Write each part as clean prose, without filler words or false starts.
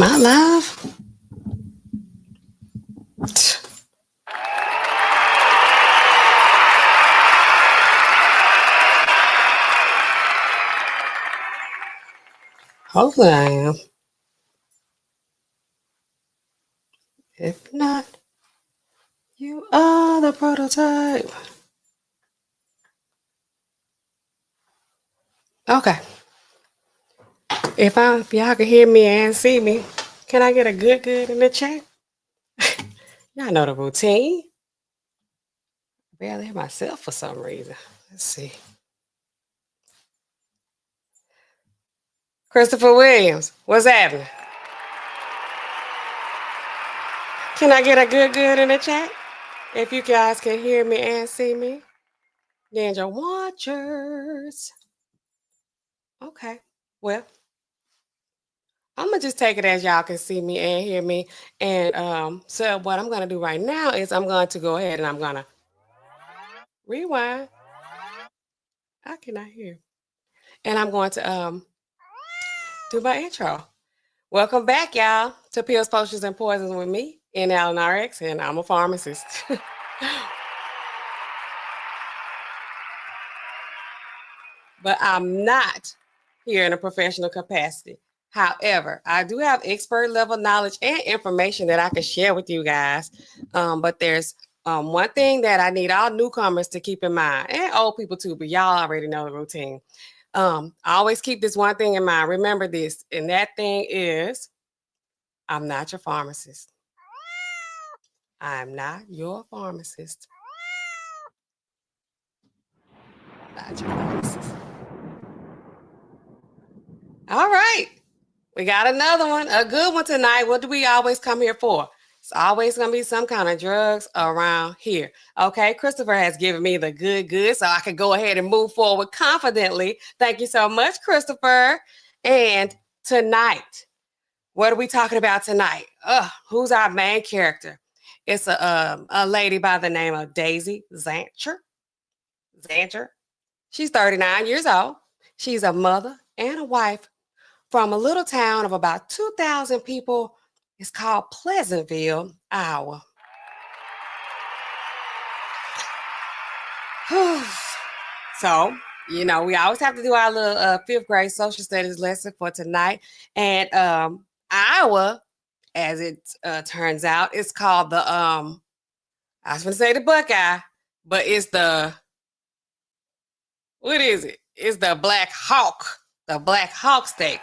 My love. Hopefully I am. If not, you are the prototype. Okay. If y'all can hear me and see me, can I get a good in the chat? Y'all know the routine. I barely hear myself for some reason. Let's see. Christopher Williams, what's happening? Can I get a good in the chat? If you guys can hear me and see me. Ninja Watchers. Okay. Well, I'm gonna just take it as y'all can see me and hear me. And so what I'm gonna do right now is I'm going to go ahead and I'm gonna rewind. I cannot hear. And I'm going to do my intro. Welcome back, y'all, to Pills, Potions, and Poisons with me, NAllenRx, and I'm a pharmacist. But I'm not here in a professional capacity. However, I do have expert level knowledge and information that I can share with you guys. But there's one thing that I need all newcomers to keep in mind, and old people too, but y'all already know the routine. I always keep this one thing in mind. Remember this, and that thing is, I'm not your pharmacist. I'm not your pharmacist. Not your pharmacist. All right. We got another one, a good one tonight. What do we always come here for? It's always going to be some kind of drugs around here. Okay, Christopher has given me the good, so I can go ahead and move forward confidently. Thank you so much, Christopher. And tonight, what are we talking about tonight? Who's our main character? It's a lady by the name of Daisy Zantjer. She's 39 years old. She's a mother and a wife from a little town of about 2,000 people. It's called Pleasantville, Iowa. So, you know, we always have to do our little fifth grade social studies lesson for tonight. And Iowa, as it turns out, it's called the, I was going to say the Buckeye, but it's the, what is it? It's the Black Hawk state.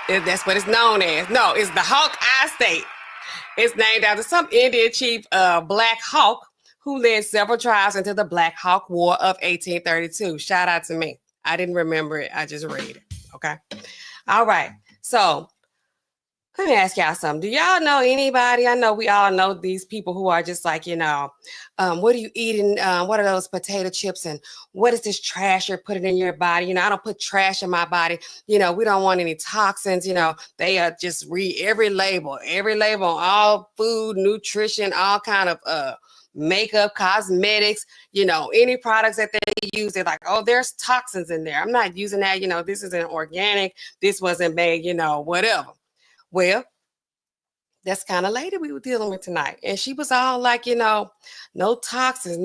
That's what it's known as. No, it's the Hawkeye State. It's named after some Indian chief, Black Hawk, who led several tribes into the Black Hawk War of 1832. Shout out to me. I didn't remember it. I just read it. Okay. All right. So let me ask y'all something. Do y'all know anybody? I know we all know these people who are just like, what are you eating? What are those potato chips? And what is this trash you're putting in your body? I don't put trash in my body. We don't want any toxins. They just read every label on all food, nutrition, all kind of makeup, cosmetics, any products that they use. They're like, oh, there's toxins in there. I'm not using that. This isn't organic. This wasn't made, whatever. Well, that's kind of lady we were dealing with tonight. And she was all like, no toxins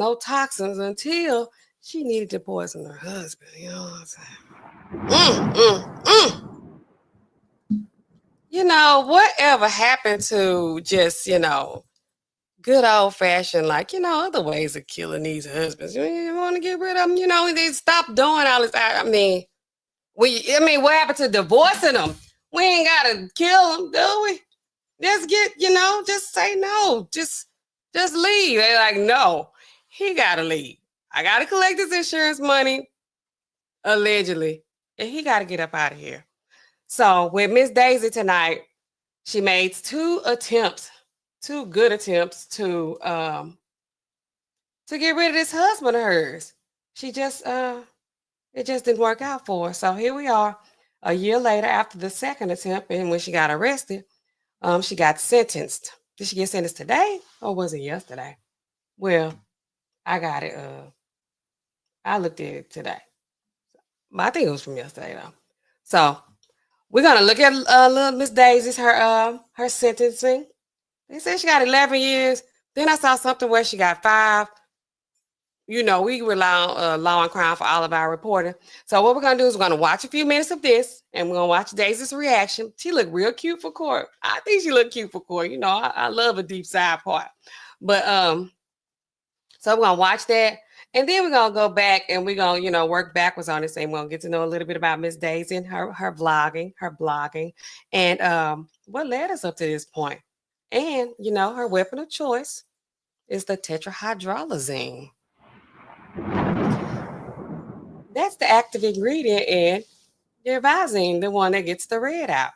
until she needed to poison her husband. You know what I'm saying? Whatever happened to just, good old fashioned, like, other ways of killing these husbands. You want to get rid of them, they stop doing all this. I mean, what happened to divorcing them? We ain't got to kill them, do we? Just just say no. Just leave. They're like, no, he gotta leave. I gotta collect his insurance money, allegedly, and he gotta get up out of here. So with Miss Daisy tonight, she made two good attempts to get rid of this husband of hers. She just it just didn't work out for her. So here we are, a year later after the second attempt, and when she got arrested. She got sentenced. Did she get sentenced today or was it yesterday? Well, I got it. I looked at it today. But I think it was from yesterday though. So We're gonna look at little Miss Daisy's her sentencing. They said she got 11 years. Then I saw something where she got 5. You know, we rely on Law and Crime for all of our reporting. So what we're gonna do is we're gonna watch a few minutes of this, and we're gonna watch Daisy's reaction. She looked real cute for court. I think she looked cute for court. You know, I love a deep side part. But so we're gonna watch that, and then we're gonna go back and we're gonna, you know, work backwards on this, and we're gonna get to know a little bit about Miss Daisy and her blogging, and what led us up to this point. And you know, her weapon of choice is the tetrahydrozoline. That's the active ingredient in your Visine, the one that gets the red out.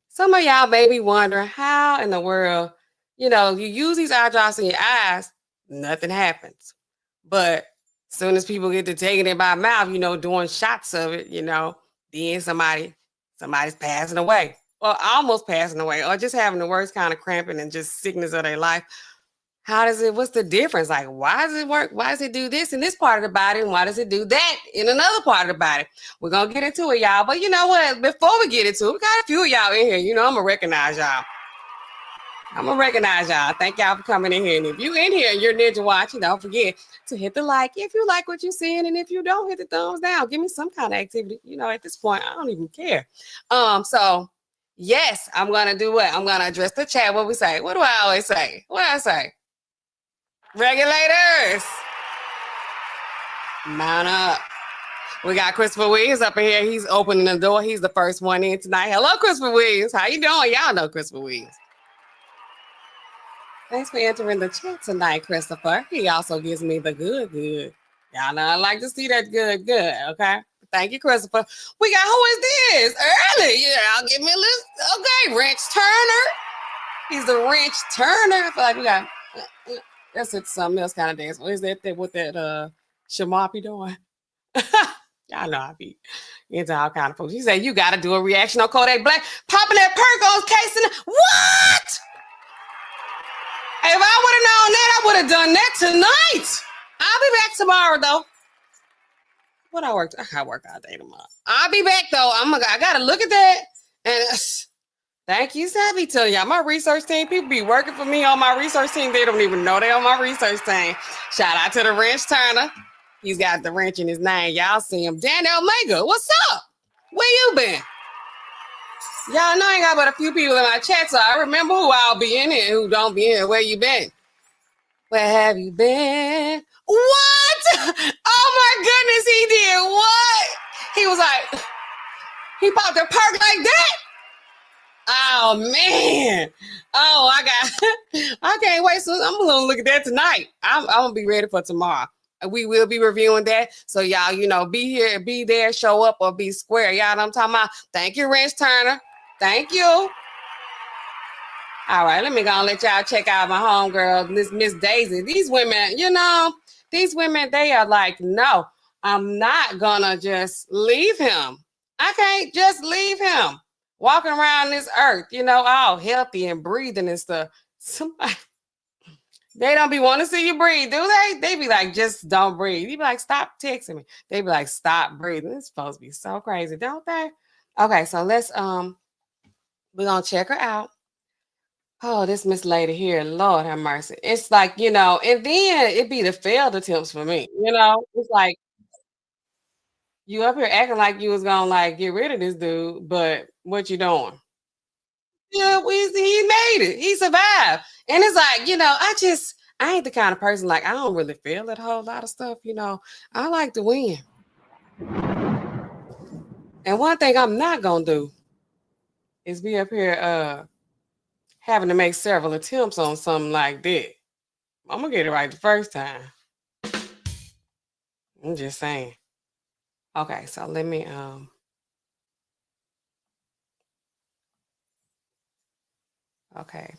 Some of y'all may be wondering how in the world, you know, you use these eye drops in your eyes, nothing happens. But as soon as people get to taking it by mouth, you know, doing shots of it, you know, then somebody's passing away, or almost passing away, or just having the worst kind of cramping and just sickness of their life. What's the difference? Like, why does it work? Why does it do this in this part of the body? And why does it do that in another part of the body? We're going to get into it, y'all. But you know what? Before we get into it, we got a few of y'all in here. You know, I'm going to recognize y'all. Thank y'all for coming in here. And if you in here and you're ninja watching, don't forget to hit the like if you like what you're seeing. And if you don't, hit the thumbs down. Give me some kind of activity. You know, at this point, I don't even care. So, yes, I'm going to do what? I'm going to address the chat. What we say? What do I always say? What do I say? Regulators, mount up. We got Christopher Williams up in here. He's opening the door. He's the first one in tonight. Hello, Christopher Williams. How you doing? Y'all know Christopher Williams. Thanks for entering the chat tonight, Christopher. He also gives me the good. Y'all know I like to see that good. Okay. Thank you, Christopher. We got, who is this? Early. Yeah, I'll give me a list. Okay, Wrench Turner. He's the Wrench Turner. I feel like we got... That's something else kind of dance. What is that what that Shamar be doing? Y'all know I be into all kind of folks. He said, you got to do a reaction on Kodak Black. Popping that perk on casing. What? If I would have known that, I would have done that tonight. I'll be back tomorrow, though. What I work all day tomorrow. I'll be back, though. I got to look at that. And thank you, Savvy. Tell y'all, my research team, people be working for me on my research team. They don't even know they're on my research team. Shout out to the Wrench Turner. He's got the wrench in his name. Y'all see him. Dan Omega, what's up? Where you been? Y'all know I ain't got but a few people in my chat, so I remember who I'll be in here, who don't be in here. Where you been? Where have you been? What? Oh my goodness, he did what? He was like, he popped a perk like that? Oh man. Oh, I can't wait. So I'm gonna look at that tonight. I'm gonna be ready for tomorrow. We will be reviewing that. So y'all, you know, be here, be there, show up, or be square. Y'all know what I'm talking about. Thank you, Wrench Turner. Thank you. All right, let me go and let y'all check out my homegirl, Miss Daisy. These women, you know, they are like, no, I'm not gonna just leave him. I can't just leave him walking around this earth, you know, all healthy and breathing and stuff. Somebody, they don't be wanting to see you breathe, do they? They be like, just don't breathe. You be like, stop texting me. They be like, stop breathing. It's supposed to be so crazy, don't they? Okay, so let's we're gonna check her out. Oh, this Miss Lady here, Lord have mercy. It's like, you know, and then it be the failed attempts for me. You know, it's like you up here acting like you was gonna like get rid of this dude, but what you doing? Yeah, he made it. He survived. And it's like, you know, I ain't the kind of person like I don't really feel that whole lot of stuff, you know. I like to win. And one thing I'm not gonna do is be up here having to make several attempts on something like that. I'm gonna get it right the first time. I'm just saying. Okay, so let me okay.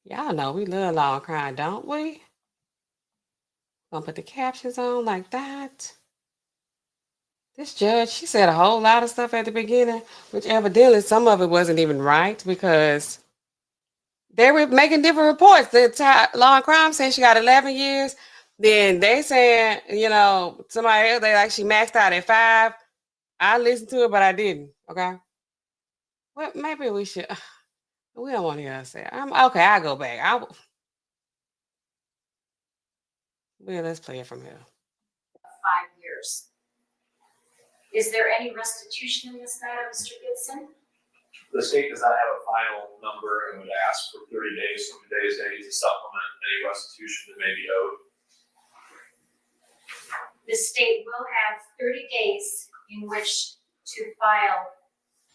Y'all know we love Law and Crime, don't we? Gonna put the captions on like that. This judge, she said a whole lot of stuff at the beginning, which evidently some of it wasn't even right because they were making different reports. The Law and Crime saying she got 11 years. Then they saying, you know, somebody else, they like she maxed out at 5. I listened to it, but I didn't. Okay. Well, maybe we should. We don't want to hear her say it. Okay. I'll go back. Well, let's play it from here. 5 years. Is there any restitution in this matter, Mr. Gibson? The state does not have a final number and would ask for 30 days from today's date to supplement any restitution that may be owed. The state will have 30 days in which to file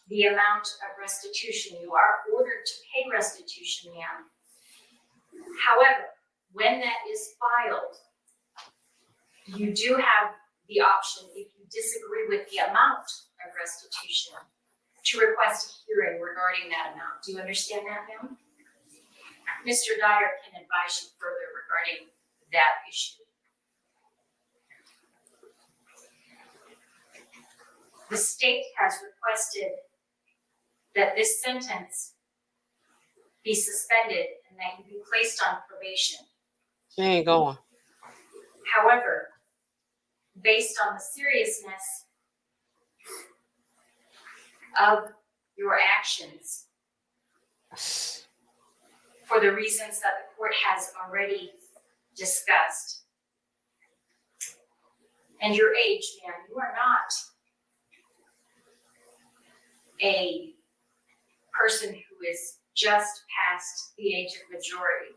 the amount of restitution. You are ordered to pay restitution, ma'am. However, when that is filed, you do have the option, if you disagree with the amount of restitution, to request a hearing regarding that amount. Do you understand that, ma'am? Mr. Dyer can advise you further regarding that issue. The state has requested that this sentence be suspended and that you be placed on probation. She ain't going. However, based on the seriousness of your actions, for the reasons that the court has already discussed, and your age, ma'am, you are not a person who is just past the age of majority.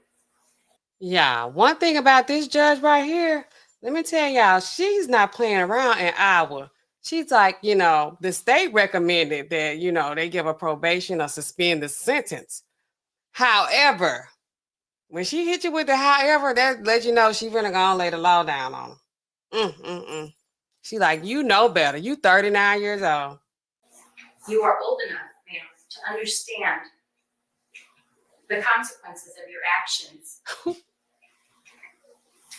Yeah, one thing about this judge right here, let me tell y'all, she's not playing around in Iowa. She's like, the state recommended that, they give a probation or suspend the sentence. However, when she hit you with the however, that lets you know she really gonna lay the law down on them. She like, you know better. You 39 years old. You are old enough, ma'am, to understand the consequences of your actions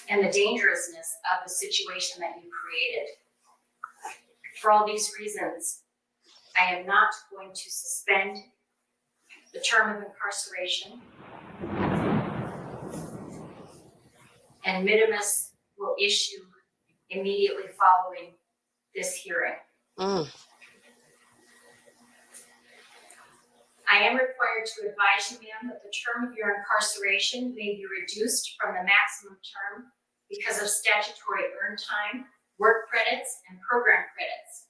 and the dangerousness of the situation that you created. For all these reasons, I am not going to suspend the term of incarceration, and minimus will issue immediately following this hearing. I am required to advise you, ma'am, that the term of your incarceration may be reduced from the maximum term because of statutory earned time, work credits, and program credits.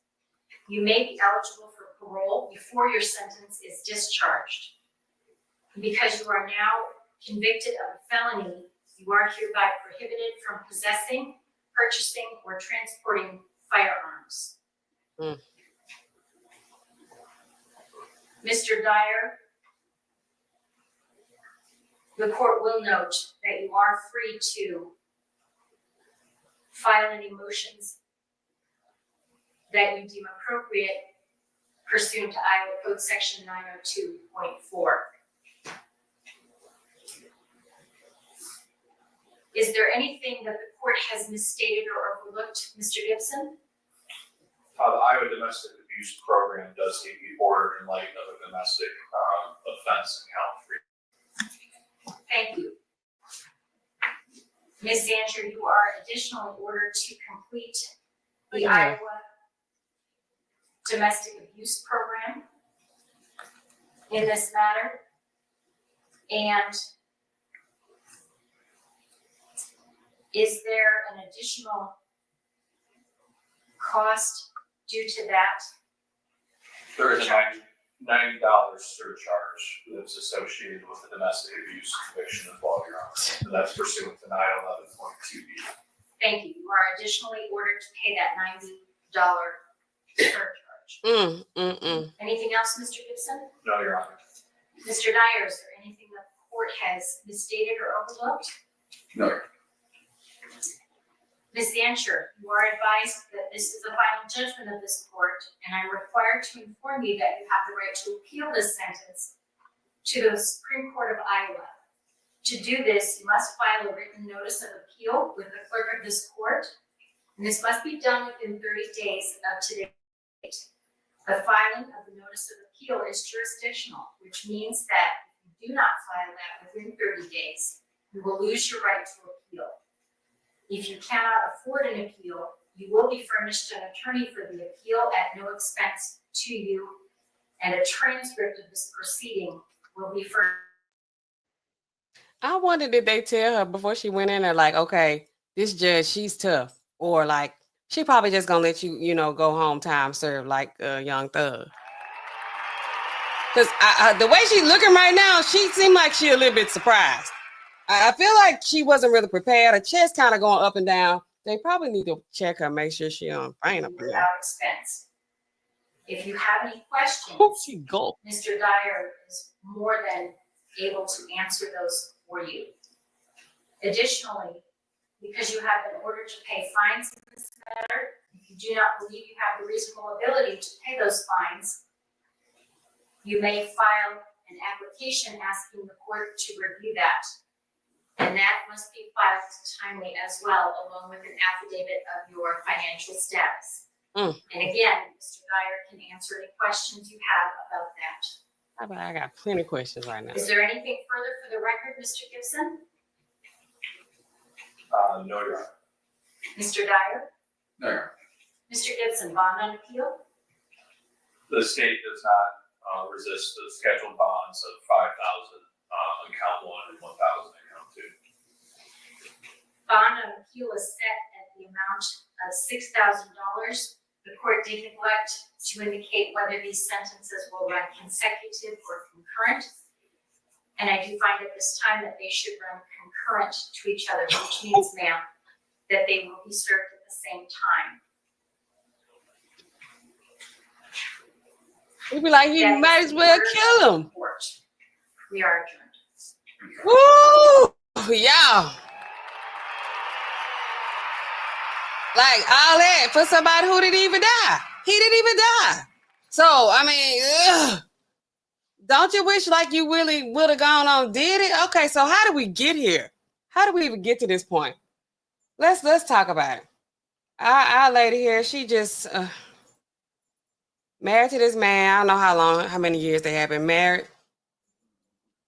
You may be eligible for parole before your sentence is discharged. Because you are now convicted of a felony, you are hereby prohibited from possessing, purchasing, or transporting firearms. Mr. Dyer, the court will note that you are free to file any motions that you deem appropriate pursuant to Iowa Code Section 902.4. Is there anything that the court has misstated or overlooked, Mr. Gibson? The Iowa Domestic Abuse Program does need to be ordered in light of a domestic offense in count 3. Thank you. Ms. Zantjer, you are additionally ordered to complete the Iowa Domestic Abuse Program in this matter. And is there an additional cost due to that? There is a $90 surcharge that's associated with the domestic abuse conviction as well, Your Honor. And that's pursuant to 911.2B. Thank you. You are additionally ordered to pay that $90 surcharge. Anything else, Mr. Gibson? No, Your Honor. Mr. Dyer, is there anything that the court has misstated or overlooked? No, Your Honor. Ms. Zantjer, you are advised that this is the final judgment of this court, and I'm required to inform you that you have the right to appeal this sentence to the Supreme Court of Iowa. To do this, you must file a written notice of appeal with the clerk of this court, and this must be done within 30 days of today's date. The filing of the notice of appeal is jurisdictional, which means that if you do not file that within 30 days, you will lose your right to appeal. If you cannot afford an appeal, you will be furnished an attorney for the appeal at no expense to you, and a transcript of this proceeding will be furnished. I wonder, did they tell her before she went in there, like, okay, this judge, she's tough, or like she probably just gonna let you, you know, go home time served like a young thug. Because the way she's looking right now, she seemed like she a little bit surprised. I feel like she wasn't really prepared. Her chest kind of going up and down. They probably need to check her, make sure she don't faint up in there. Without expense. If you have any questions, She gulped. Mr. Dyer is more than able to answer those for you. Additionally, because you have been ordered to pay fines in this matter, if you do not believe you have the reasonable ability to pay those fines, you may file an application asking the court to review that. And that must be filed timely as well, along with an affidavit of your financial status. And again, Mr. Dyer can answer any questions you have about that. I got plenty of questions right now. Is there anything further for the record, Mr. Gibson? No, Your Honor. Mr. Dyer? No, Your Honor. Mr. Gibson, bond on appeal? The state does not resist the scheduled bonds of $5,000 on count 1 and $1,000 on count 2. Bond on appeal is set at the amount of $6,000. The court did neglect to indicate whether these sentences will run consecutive or concurrent. And I do find at this time that they should run concurrent to each other, which means, ma'am, that they will be served at the same time. We'd be like, you might as well kill him. We are adjourned. Woo! Yeah. Like all that for somebody who didn't even die. He didn't even die. So, I mean, don't you wish like you really would have gone on did it? Okay, so how did we get here? How did we even get to this point? Let's talk about it. Our lady here, she just married to this man. I don't know how many years they have been married.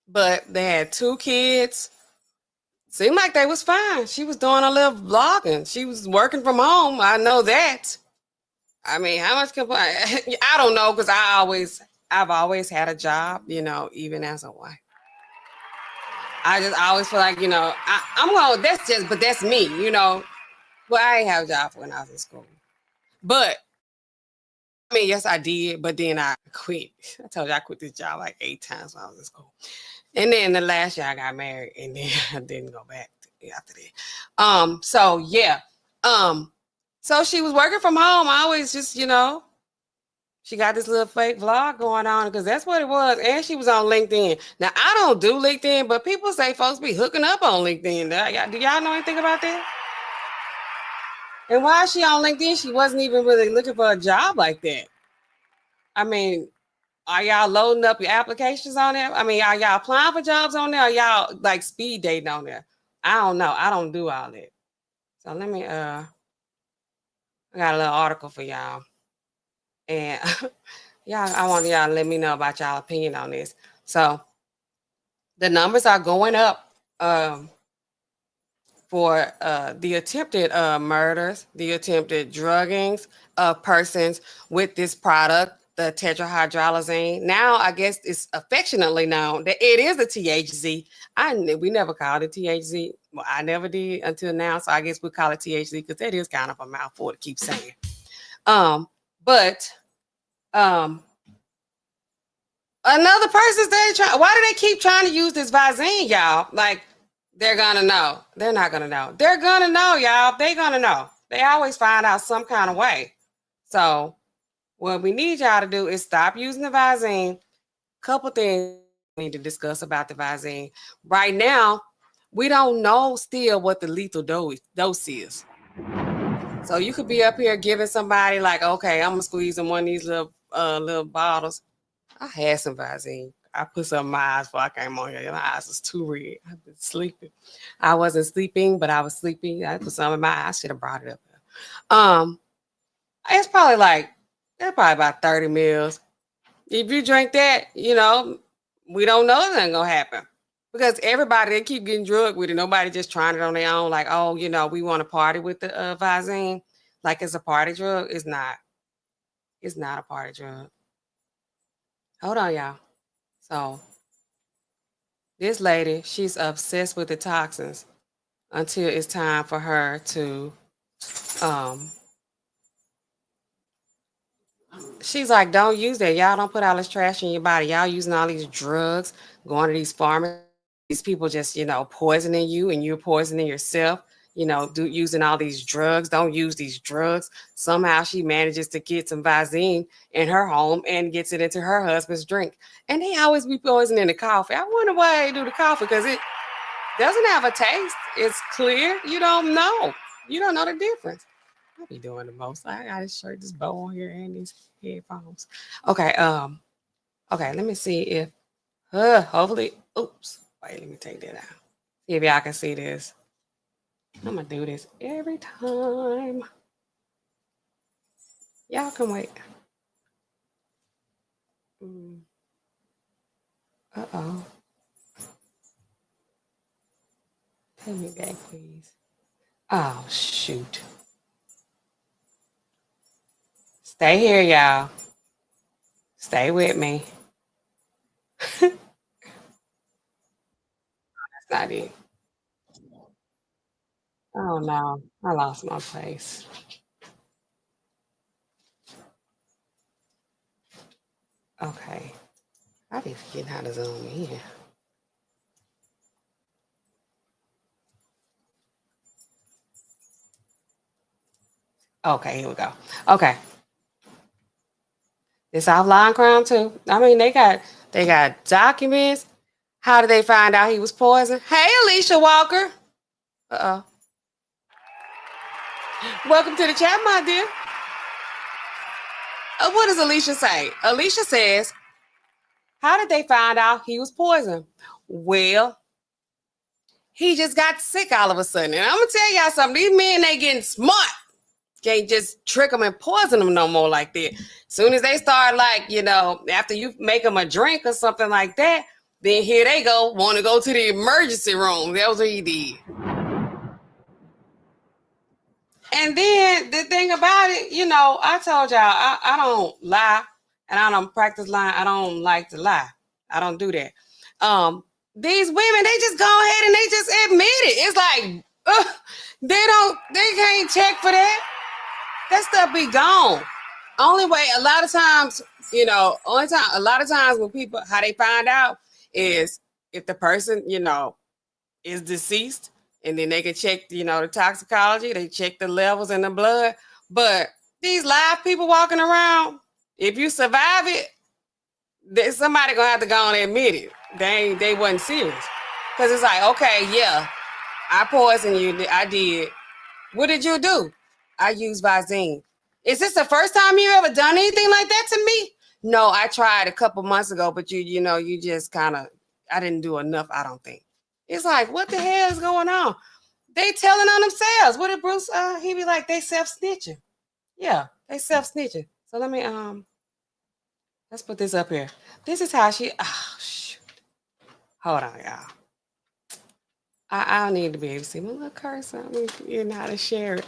But they had 2 kids. Seemed like they was fine. She was doing a little vlogging. She was working from home. I know that. I mean, how much complain? I don't know, because I've always had a job, you know, even as a wife. I always feel like, you know, I'm going, that's me, you know. Well, I ain't have a job when I was in school. But, I mean, yes, I did, but then I quit. I told you I quit this job like 8 times when I was in school. And then the last year I got married, and then I didn't go back after that. So yeah. So she was working from home. I always just, you know, she got this little fake vlog going on, because that's what it was. And she was on LinkedIn. Now I don't do LinkedIn, but people say folks be hooking up on LinkedIn. Do y'all know anything about that? And while she on LinkedIn, she wasn't even really looking for a job like that. I mean, are y'all loading up your applications on there? I mean, are y'all applying for jobs on there? Or y'all like speed dating on there? I don't know. I don't do all that. So let me, I got a little article for y'all. And y'all, I want y'all to let me know about y'all opinion on this. So the numbers are going up for the attempted murders, the attempted druggings of persons with this product, the tetrahydrozoline. Now, I guess it's affectionately known that it is a THC. We never called it THC. Well, I never did until now, so I guess we call it THC because that is kind of a mouthful to keep saying. But another person why do they keep trying to use this Visine, y'all? Like, they're gonna know. They're not gonna know. They're gonna know, y'all. They're gonna know. They always find out some kind of way. So what we need y'all to do is stop using the Visine. Couple things we need to discuss about the Visine. Right now, we don't know still what the lethal dose is. So you could be up here giving somebody like, okay, I'm gonna squeeze in one of these little bottles. I had some Visine. I put some in my eyes before I came on here. My eyes was too red. I've been sleeping. I wasn't sleeping, but I was sleeping. I put some in my eyes. I should have brought it up. It's probably about 30 mils. If you drink that, you know, we don't know nothing gonna happen. Because everybody, they keep getting drugged with it. Nobody just trying it on their own. Like, oh, you know, we want to party with the Visine. like it's a party drug. It's not. It's not a party drug. Hold on, y'all. So this lady, she's obsessed with the toxins until it's time for her to she's like, don't use that. Y'all don't put all this trash in your body. Y'all using all these drugs, going to these pharmacies. These people just, poisoning you and you're poisoning yourself, using all these drugs. Don't use these drugs. Somehow she manages to get some Visine in her home and gets it into her husband's drink. And they always be poisoning the coffee. I wonder why they do the coffee, because it doesn't have a taste. It's clear. You don't know. You don't know the difference. I be doing the most. I got this shirt, this bow on here, and these headphones. Okay, okay, let me see if hopefully, oops. Wait, let me take that out. See if y'all can see this. I'm gonna do this every time. Y'all can wait. Uh-oh. Take me back, please. Oh, shoot. Stay here, y'all. Stay with me. That's not it. Oh, no. I lost my place. Okay. I be forgetting how to zoom in. Okay, here we go. Okay. This offline crime too. I mean, they got documents. How did they find out he was poisoned? Hey, Alicia Walker. Uh-oh. Welcome to the chat, my dear. What does Alicia say? Alicia says, how did they find out he was poisoned? Well, he just got sick all of a sudden. And I'm going to tell y'all something. These men, they getting smart. Can't just trick them and poison them no more like that. Soon as they start, after you make them a drink or something like that, then here they go, want to go to the emergency room. That was what he did. And then the thing about it, I told y'all, I don't lie and I don't practice lying. I don't like to lie. I don't do that. These women, they just go ahead and they just admit it. It's like, they can't check for that. That stuff be gone. Only way, a lot of times when people, how they find out is if the person, is deceased, and then they can check, the toxicology, they check the levels in the blood. But these live people walking around, if you survive it, somebody gonna have to go and admit it. They wasn't serious. Because it's like, okay, yeah, I poisoned you, I did. What did you do? I used Visine. Is this the first time you ever done anything like that to me? No, I tried a couple months ago, but you just kind of, I didn't do enough, I don't think. It's like, what the hell is going on? They telling on themselves. What did Bruce, he be like, they self-snitching. Yeah, they self-snitching. So let me, let's put this up here. This is how she, oh, shoot. Hold on, y'all. I need to be able to see my little cursor. I mean, you know how to share it.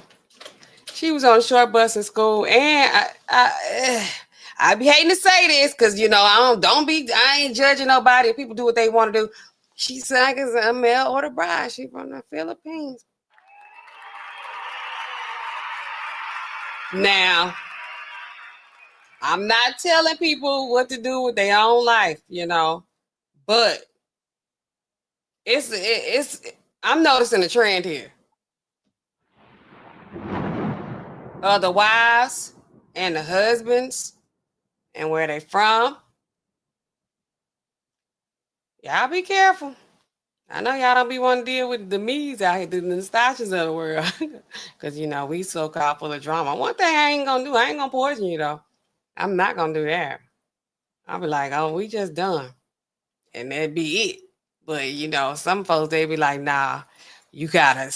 She was on a short bus in school, and I be hating to say this because I ain't judging nobody. People do what they want to do. She sang as a mail order bride. She from the Philippines. Now, I'm not telling people what to do with their own life, but it's I'm noticing a trend here. The wives and the husbands and where they from. Y'all be careful. I know y'all don't be wanting to deal with the me's out here, the Nastasias of the world. Because, we so-called full of drama. One thing I ain't going to do, I ain't going to poison you, though. I'm not going to do that. I'll be like, oh, we just done. And that'd be it. But, some folks, they be like, nah, you got to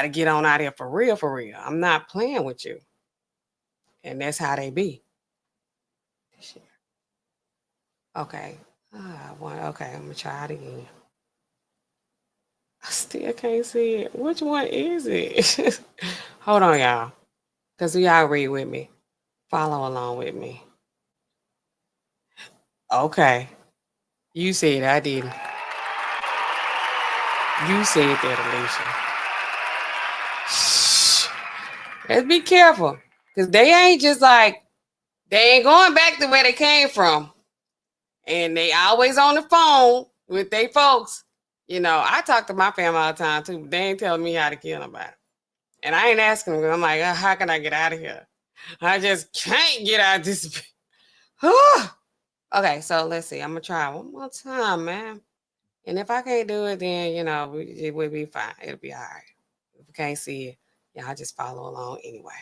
get on out here for real, for real. I'm not playing with you. And that's how they be. Okay. Okay, I'm going to try it again. I still can't see it. Which one is it? Hold on, y'all. Because y'all read with me. Follow along with me. Okay. You said I didn't. You said that, Alicia. Shh. Let's be careful. Because they ain't just like, they ain't going back to where they came from. And they always on the phone with their folks. You know, I talk to my family all the time too, but they ain't telling me how to kill nobody. And I ain't asking them because I'm like, how can I get out of here? I just can't get out of this. Okay, so let's see. I'm going to try one more time, man. And if I can't do it, then, you know, it will be fine. It'll be all right. If you can't see it, y'all just follow along anyway.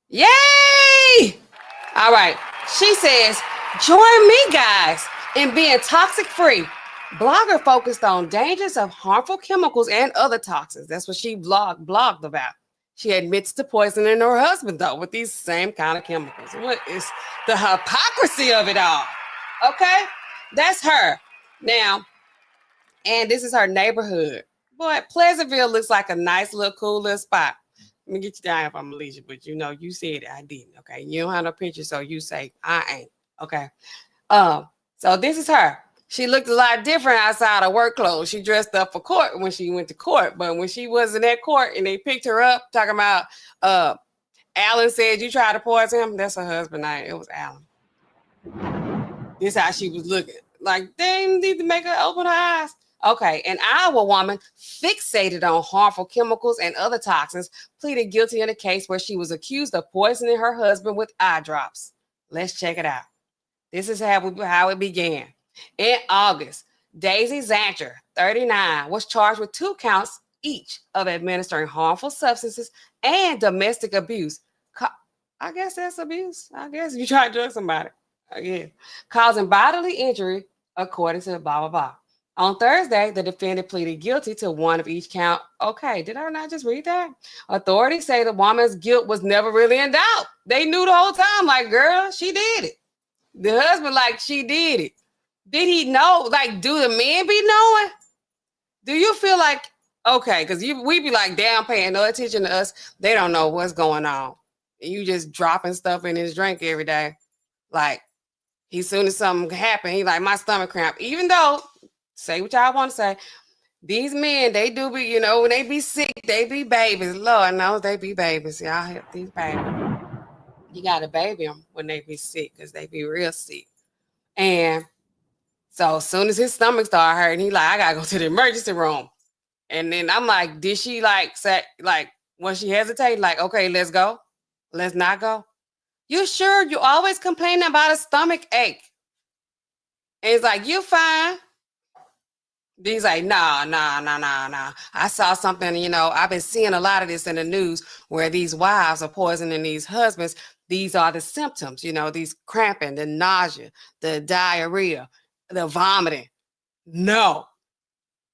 Yay! All right. She says, join me, guys, in being toxic free. Blogger focused on dangers of harmful chemicals and other toxins. That's what she blogged about. She admits to poisoning her husband, though, with these same kind of chemicals. What is the hypocrisy of it all? Okay? That's her. Now, and this is her neighborhood. Boy, Pleasantville looks like a nice little cool little spot. Let me get you down if I'm Alicia, but you know, you said I didn't. Okay. You don't have no picture, so you say I ain't. Okay. So this is her. She looked a lot different outside of work clothes. She dressed up for court when she went to court, but when she wasn't at court and they picked her up, talking about Alan said you tried to poison him. That's her husband name. It was Alan. This is how she was looking. Like, they need to make her open her eyes. Okay, an Iowa woman fixated on harmful chemicals and other toxins pleaded guilty in a case where she was accused of poisoning her husband with eye drops. Let's check it out. This is how it began. In August, Daisy Zantjer, 39, was charged with 2 counts each of administering harmful substances and domestic abuse. I guess that's abuse. I guess you try to drug somebody. Again, causing bodily injury according to blah, blah, blah. On Thursday, the defendant pleaded guilty to 1 of each count. Okay, did I not just read that? Authorities say the woman's guilt was never really in doubt. They knew the whole time, like, girl, she did it. The husband, like, she did it. Did he know? Like, do the men be knowing? Do you feel like, okay, because we be like, damn, paying no attention to us. They don't know what's going on. And you just dropping stuff in his drink every day. Like, as soon as something happened, he like, my stomach cramp. Even though, say what y'all want to say, these men, they do be, you know, when they be sick, they be babies. Lord knows they be babies. Y'all help these babies. You got to baby them when they be sick because they be real sick. And so as soon as his stomach started hurting, he like, I got to go to the emergency room. And then I'm like, did she like say, like, when she hesitated, like, okay, let's go. Let's not go. You sure? You always complaining about a stomach ache. And he's like, you fine. He's like, nah. I saw something, you know, I've been seeing a lot of this in the news where these wives are poisoning these husbands. These are the symptoms, you know, these cramping, the nausea, the diarrhea, the vomiting. No.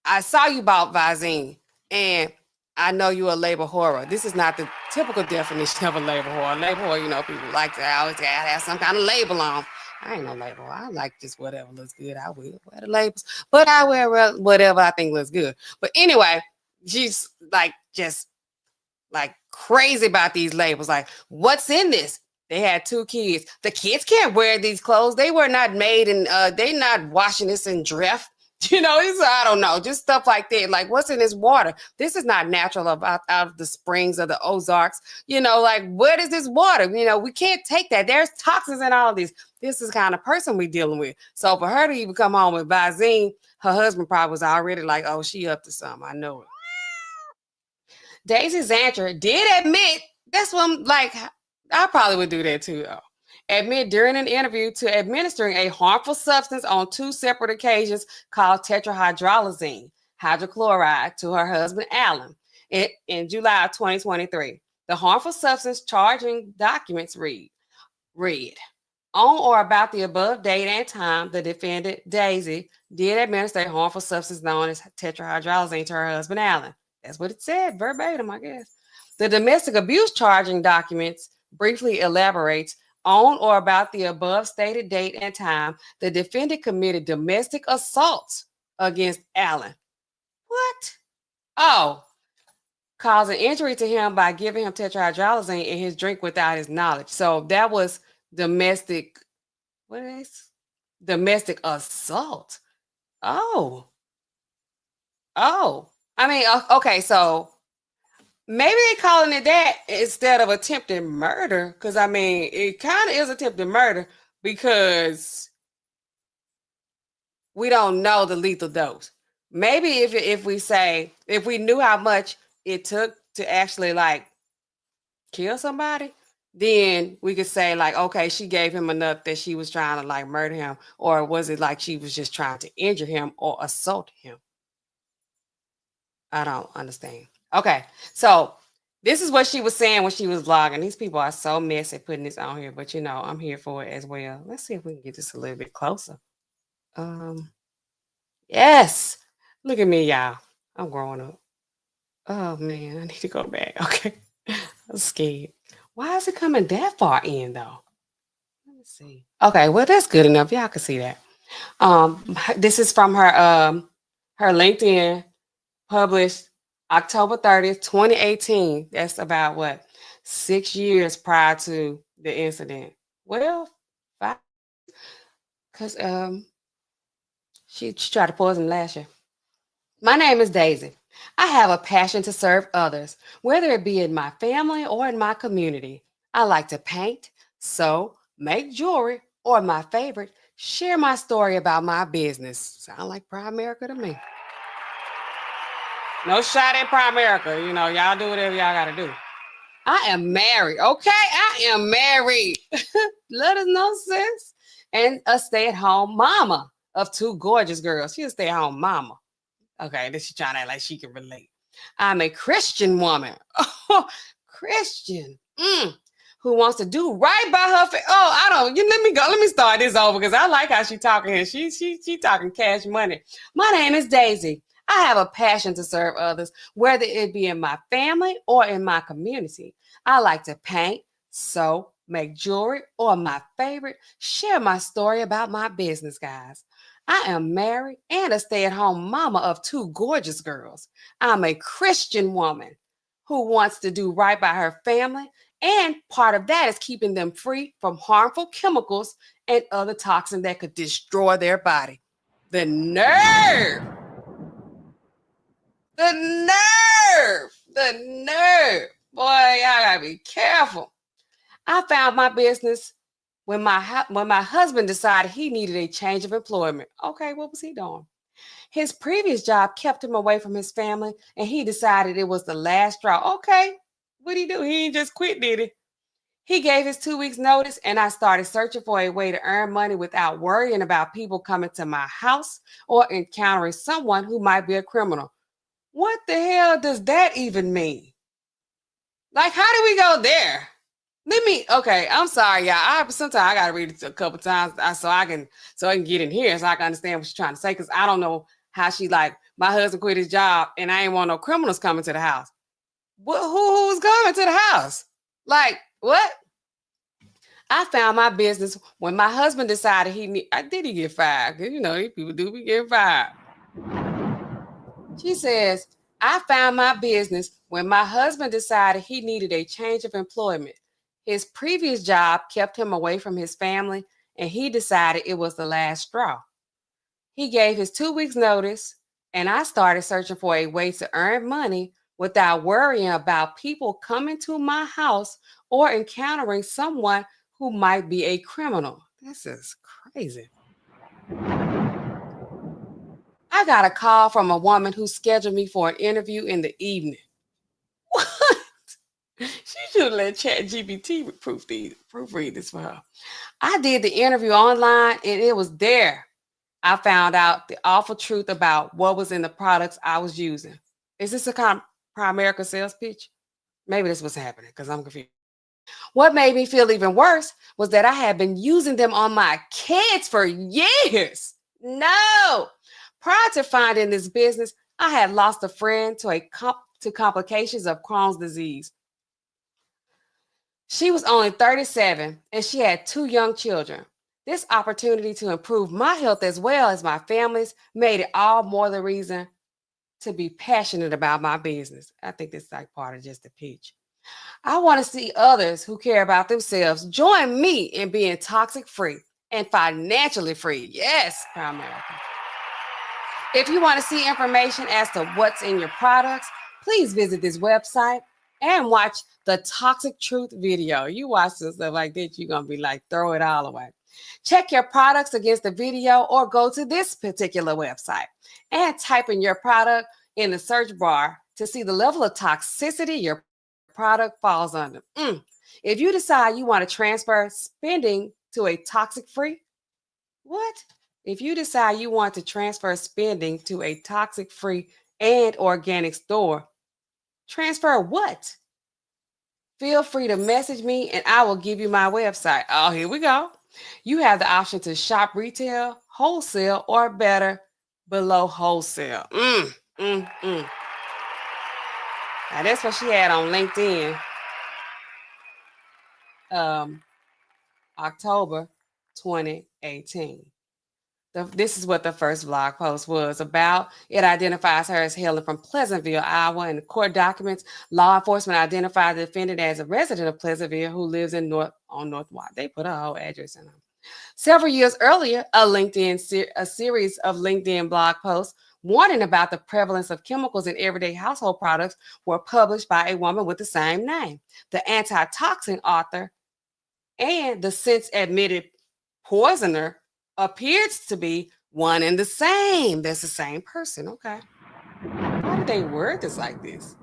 I saw you bought Visine, and I know you're a labor horror. This is not the typical definition of a labor horror. Labor horror, you know, people like to always gotta have some kind of label on. I ain't no label. I like just whatever looks good. I will wear the labels, but I wear whatever I think looks good. But anyway, she's like just like crazy about these labels. Like, what's in this? They had 2 kids. The kids can't wear these clothes. They were not made in. They're not washing this in Dreft. You know, I don't know, just stuff like that. Like, what's in this water? This is not natural out of the springs of the Ozarks. You know, like, where is this water? You know, we can't take that. There's toxins in all this. This is the kind of person we're dealing with. So for her to even come home with Visine, her husband probably was already like, oh, she up to something. I know it. Daisy Zantjer did admit, that's what I'm like, I probably would do that too, though. Admit during an interview to administering a harmful substance on 2 separate occasions called tetrahydrozoline, hydrochloride, to her husband, Alan, in July of 2023. The harmful substance charging documents read, on or about the above date and time, the defendant, Daisy, did administer a harmful substance known as tetrahydrozoline to her husband, Alan. That's what it said, verbatim, I guess. The domestic abuse charging documents briefly elaborates, on or about the above stated date and time, the defendant committed domestic assault against Allen. What? Oh, causing injury to him by giving him tetrahydrozoline in his drink without his knowledge. So that was domestic, what is domestic assault? Oh, I mean, okay, so maybe they calling it that instead of attempted murder, because I mean, it kind of is attempted murder because we don't know the lethal dose. Maybe if we say if we knew how much it took to actually like kill somebody, then we could say like, okay, she gave him enough that she was trying to like murder him, or was it like she was just trying to injure him or assault him? I don't understand. Okay, so this is what she was saying when she was vlogging. These people are so messy putting this on here, but you know, I'm here for it as well. Let's see if we can get this a little bit closer. Yes. Look at me, y'all. I'm growing up. Oh man, I need to go back. Okay. I'm scared. Why is it coming that far in though? Let me see. Okay, well that's good enough. Y'all can see that. This is from her LinkedIn, published October 30th, 2018. That's about what, 6 years prior to the incident. Well, 5, because she tried to poison last year. My name is Daisy. I have a passion to serve others, whether it be in my family or in my community. I like to paint, sew, make jewelry, or my favorite, share my story about my business. Sound like Primerica to me. No shot at Primerica. You know, y'all do whatever y'all got to do. I am married. Okay, I am married. Let us know, sis. And a stay-at-home mama of 2 gorgeous girls. She's a stay-at-home mama. Okay, this is trying to act like she can relate. I'm a Christian woman. Oh, Christian. Who wants to do right by her I don't. Let me go. Let me start this over because I like how she talking here. She talking cash money. My name is Daisy. I have a passion to serve others, whether it be in my family or in my community. I like to paint, sew, make jewelry, or my favorite, share my story about my business, guys. I am married and a stay-at-home mama of 2 gorgeous girls. I'm a Christian woman who wants to do right by her family, and part of that is keeping them free from harmful chemicals and other toxins that could destroy their body. The nerve! The nerve! The nerve! Boy, y'all gotta be careful. I found my business when my husband decided he needed a change of employment. Okay, what was he doing? His previous job kept him away from his family, and he decided it was the last straw. Okay, what'd he do? He ain't just quit, did he? He gave his 2 weeks notice, and I started searching for a way to earn money without worrying about people coming to my house or encountering someone who might be a criminal. What the hell does that even mean? Like, how do we go there? Okay, I'm sorry, y'all. Sometimes I gotta read it a couple times so I can get in here so I can understand what she's trying to say, because I don't know how she like, my husband quit his job and I ain't want no criminals coming to the house. Who's coming to the house? Like, what? I found my business when my husband decided did he get fired? Because, these people do be getting fired. She says, I found my business when my husband decided he needed a change of employment. His previous job kept him away from his family, and he decided it was the last straw. He gave his 2 weeks notice, and I started searching for a way to earn money without worrying about people coming to my house or encountering someone who might be a criminal. This is crazy. I got a call from a woman who scheduled me for an interview in the evening. What? She should let ChatGPT proofread this for her. I did the interview online, and it was there I found out the awful truth about what was in the products I was using. Is this a kind of Primerica sales pitch? Maybe this was happening because I'm confused. What made me feel even worse was that I had been using them on my kids for years. No. Prior to finding this business, I had lost a friend to complications of Crohn's disease. She was only 37 and she had 2 young children. This opportunity to improve my health as well as my family's made it all more the reason to be passionate about my business. I think this is like part of just the pitch. I want to see others who care about themselves join me in being toxic free and financially free. Yes, Crown America. If you want to see information as to what's in your products, please visit this website and watch the Toxic Truth video. You watch this stuff like this, you're going to be like, throw it all away. Check your products against the video or go to this particular website and type in your product in the search bar to see the level of toxicity your product falls under. If you decide you want to transfer spending to a toxic-free, what? If you decide you want to transfer spending to a toxic-free and organic store, transfer what? Feel free to message me and I will give you my website. Oh, here we go. You have the option to shop retail, wholesale, or better, below wholesale. Now that's what she had on LinkedIn. October 2018. This is what the first blog post was about. It identifies her as hailing from Pleasantville, Iowa. In the court documents, law enforcement identified the defendant as a resident of Pleasantville who lives in North Wide. They put her whole address in them. Several years earlier, a series of LinkedIn blog posts warning about the prevalence of chemicals in everyday household products were published by a woman with the same name. The anti-toxin author and the since admitted poisoner appears to be one and the same. That's the same person. Okay. Why did they word this like this?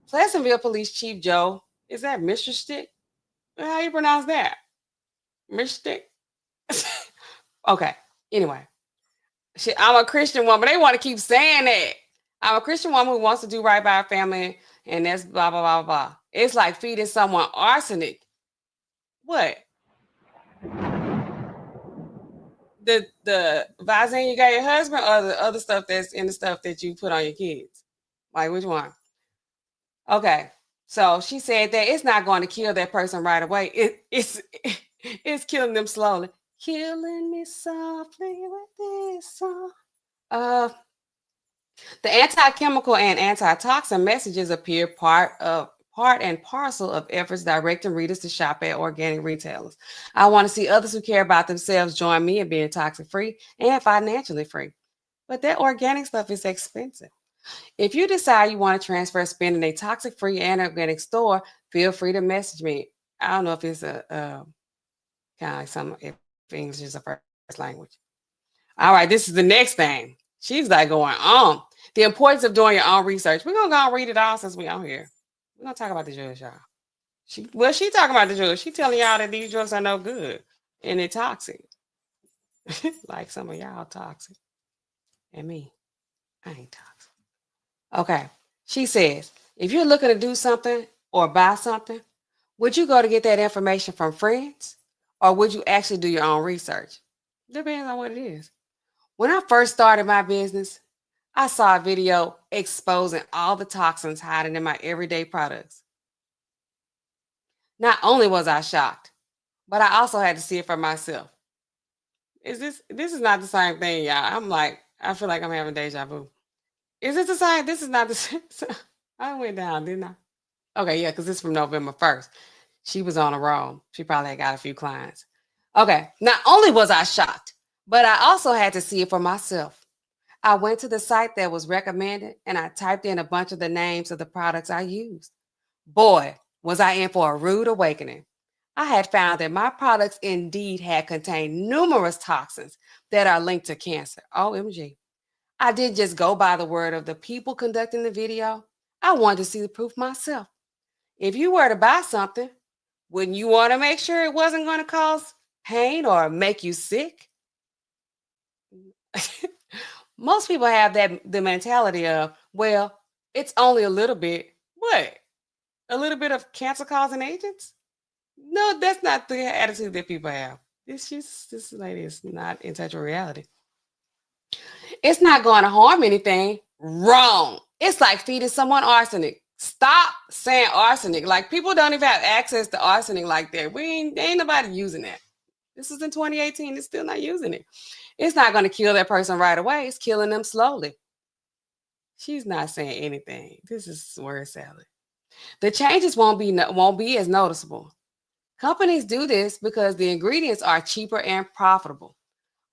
Pleasantville Police Chief Joe, is that Mr. Stick? How you pronounce that? Mr. Stick? Okay. Anyway, I'm a Christian woman. They want to keep saying that. I'm a Christian woman who wants to do right by her family, and that's blah, blah, blah, blah. It's like feeding someone arsenic. What? The Visine you got your husband, or the other stuff that's in the stuff that you put on your kids? Like, which one? Okay. So she said that it's not going to kill that person right away. It's killing them slowly. Killing me softly with this song. The anti-chemical and anti-toxin messages appear part and parcel of efforts directing readers to shop at organic retailers. I want to see others who care about themselves join me in being toxic-free and financially free. But that organic stuff is expensive. If you decide you want to transfer spending a toxic-free and organic store, feel free to message me. I don't know if it's a kind of like if English is a first language. All right, this is the next thing. She's like going on. The importance of doing your own research. We're going to go and read it all since we're on here. We're going to talk about the drugs, y'all. She talking about the drugs. She telling y'all that these drugs are no good and they're toxic. Like some of y'all toxic. And me, I ain't toxic. Okay. She says, if you're looking to do something or buy something, would you go to get that information from friends or would you actually do your own research? Depends on what it is. When I first started my business, I saw a video exposing all the toxins hiding in my everyday products. Not only was I shocked, but I also had to see it for myself. This is not the same thing, y'all. I'm like, I feel like I'm having deja vu. Is this the same? This is not the same. I went down, didn't I? Okay, yeah, because this is from November 1st. She was on a roll. She probably had got a few clients. Okay, not only was I shocked, but I also had to see it for myself. I went to the site that was recommended and I typed in a bunch of the names of the products I used. Boy, was I in for a rude awakening. I had found that my products indeed had contained numerous toxins that are linked to cancer. OMG. I didn't just go by the word of the people conducting the video. I wanted to see the proof myself. If you were to buy something, wouldn't you want to make sure it wasn't going to cause pain or make you sick? Most people have the mentality of, well, it's only a little bit. What? A little bit of cancer-causing agents? No, that's not the attitude that people have. This lady is not in touch with reality. It's not going to harm anything. Wrong. It's like feeding someone arsenic. Stop saying arsenic. Like, people don't even have access to arsenic like that. Ain't nobody using that. This is in 2018. It's still not using it. It's not going to kill that person right away. It's killing them slowly. She's not saying anything. This is word salad. The changes won't be as noticeable. Companies do this because the ingredients are cheaper and profitable.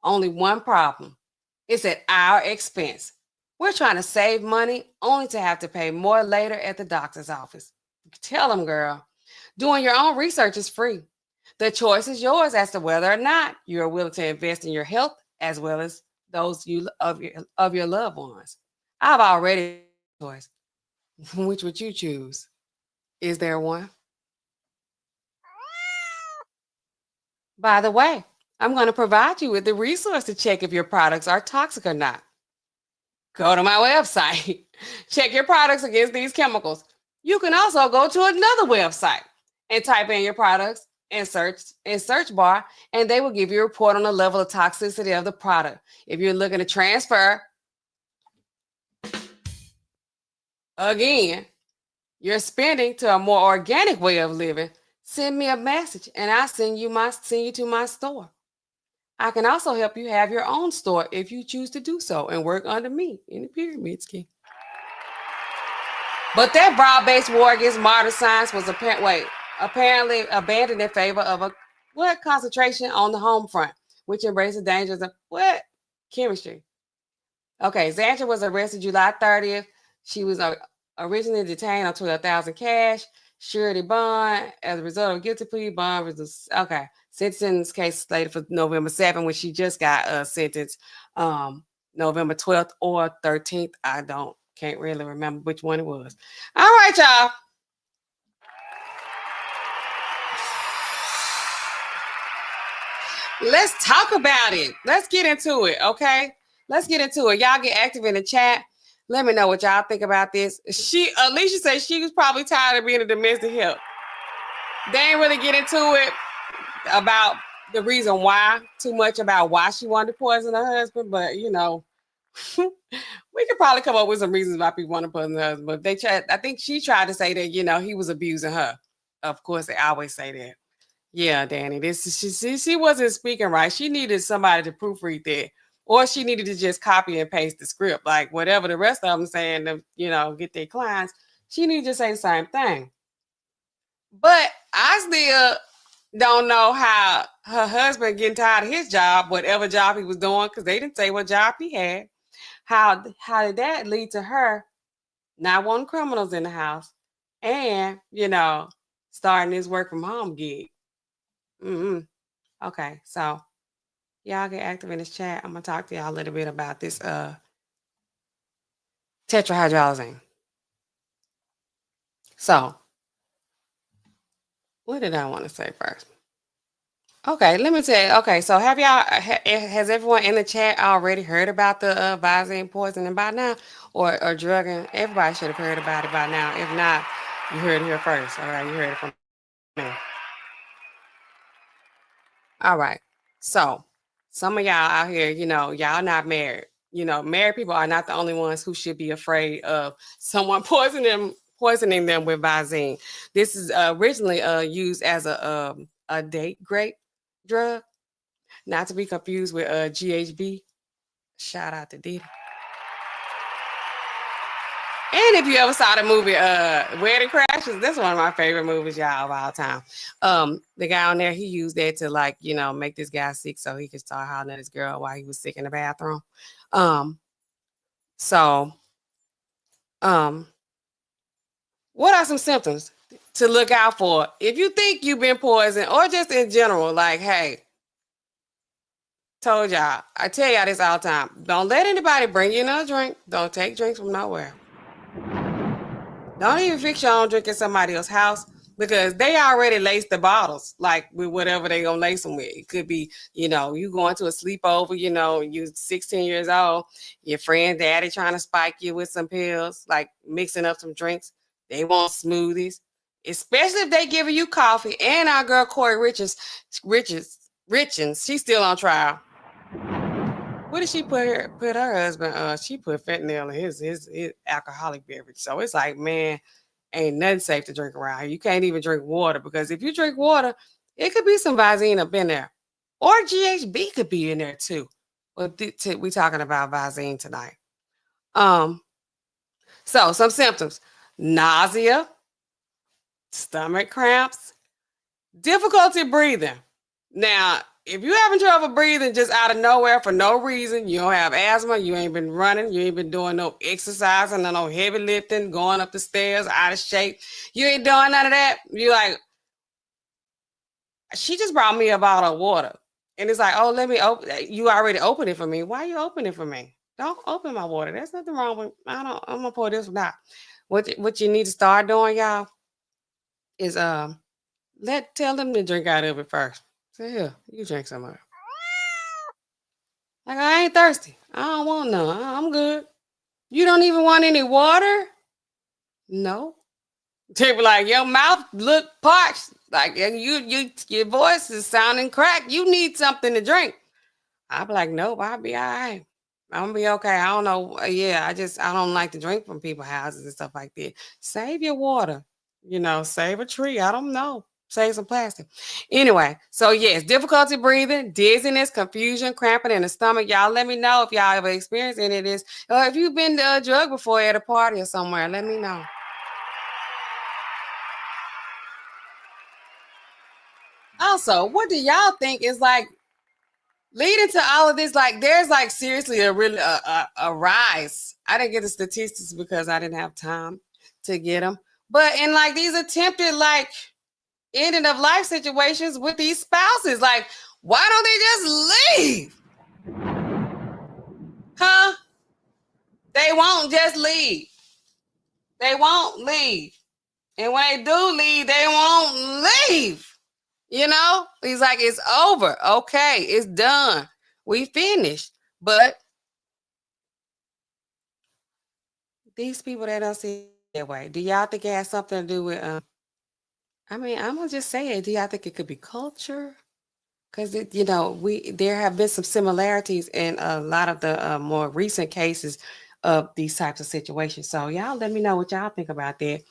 Only one problem. It's at our expense. We're trying to save money only to have to pay more later at the doctor's office. Tell them, girl. Doing your own research is free. The choice is yours as to whether or not you're willing to invest in your health as well as those of your loved ones. I've already choice. Which would you choose? Is there one? By the way, I'm going to provide you with the resource to check if your products are toxic or not. Go to my website. Check your products against these chemicals. You can also go to another website and type in your products and search bar, and they will give you a report on the level of toxicity of the product. If you're looking to transfer, again, you're spending to a more organic way of living, send me a message and I'll send you to my store. I can also help you have your own store if you choose to do so and work under me in the pyramid scheme. But that broad-based war against modern science was apparently abandoned in favor of a concentration on the home front, which embraces the dangers of chemistry. Okay, Zantjer was arrested July 30th. She was originally detained on $12,000 cash, surety bond. As a result of a guilty plea, bond was sentencing case slated for November 7th, when she just got sentenced November 12th or 13th. Can't really remember which one it was. All right, y'all. Let's talk about it. Let's get into it, okay? Let's get into it. Y'all get active in the chat. Let me know what y'all think about this. Alicia said she was probably tired of being a domestic help. They ain't really get into it about the reason why, too much about why she wanted to poison her husband, but we could probably come up with some reasons why people want to poison her husband. But I think she tried to say that, he was abusing her. Of course, they always say that. Yeah, Danny, she wasn't speaking right. She needed somebody to proofread that. Or she needed to just copy and paste the script. Like whatever the rest of them saying to, get their clients, she needed to say the same thing. But I still don't know how her husband getting tired of his job, whatever job he was doing, because they didn't say what job he had. How did that lead to her not wanting criminals in the house and, starting this work from home gig? Okay, so y'all get active in this chat. I'm going to talk to y'all a little bit about this tetrahydrozoline. So, what did I want to say first? Okay, let me tell you. Okay, so has everyone in the chat already heard about the Visine poisoning by now, or drugging? Everybody should have heard about it by now. If not, you heard it here first. All right, you heard it from me. All right, so some of y'all out here, y'all not married. Married people are not the only ones who should be afraid of someone poisoning them with Visine. This is originally used as a date grape drug, not to be confused with GHB. Shout out to Diddy. And if you ever saw the movie Wedding Crashers, that's one of my favorite movies, y'all, of all time. The guy on there, he used that to make this guy sick so he could start hollering at his girl while he was sick in the bathroom. What are some symptoms to look out for if you think you've been poisoned, or just in general, like, hey, told y'all, I tell y'all this all the time. Don't let anybody bring you another drink. Don't take drinks from nowhere. Don't even fix your own drink at somebody else's house, because they already laced the bottles, like with whatever they gonna lace them with. It could be, you going to a sleepover, you're 16 years old, your friend daddy trying to spike you with some pills, like mixing up some drinks. They want smoothies, especially if they giving you coffee. And our girl Corey Richards, she's still on trial. What did she put her husband? She put fentanyl in his alcoholic beverage. So it's like, man, ain't nothing safe to drink around here. You can't even drink water, because if you drink water, it could be some Visine up in there. Or GHB could be in there too. But we talking about Visine tonight. So some symptoms: nausea, stomach cramps, difficulty breathing. Now, if you're having trouble breathing just out of nowhere for no reason, you don't have asthma, you ain't been running, you ain't been doing no exercising, no heavy lifting, going up the stairs, out of shape, you ain't doing none of that, you're like, she just brought me a bottle of water. And it's like, oh, let me open. You already opened it for me. Why you open it for me? Don't open my water. There's nothing wrong with. I'm gonna pour this one out. What you need to start doing, y'all, is tell them to drink out of it first. Say, here, you drink some of it. Like, I ain't thirsty. I don't want none. I'm good. You don't even want any water? No. They be like, your mouth look parched. Like your voice is sounding cracked. You need something to drink. I'll be like, nope, I'll be all right. I'm gonna be okay. I don't know. Yeah, I don't like to drink from people's houses and stuff like that. Save your water. Save a tree. I don't know. Save some plastic. Anyway, so yes, difficulty breathing, dizziness, confusion, cramping in the stomach. Y'all let me know if y'all ever experienced any of this. Or if you've been drugged before at a party or somewhere, let me know. Also, what do y'all think is like leading to all of this? Like, there's like seriously a rise. I didn't get the statistics because I didn't have time to get them. But in like these attempted like ending of life situations with these spouses, like, why don't they just leave? Huh? They won't just leave. They won't leave. And when they do leave, they won't leave. He's like, it's over. Okay, it's done. We finished. But these people that don't see it that way, do y'all think it has something to do with, I'm going to just say it. Do y'all think it could be culture? Because, there have been some similarities in a lot of the more recent cases of these types of situations. So y'all let me know what y'all think about that.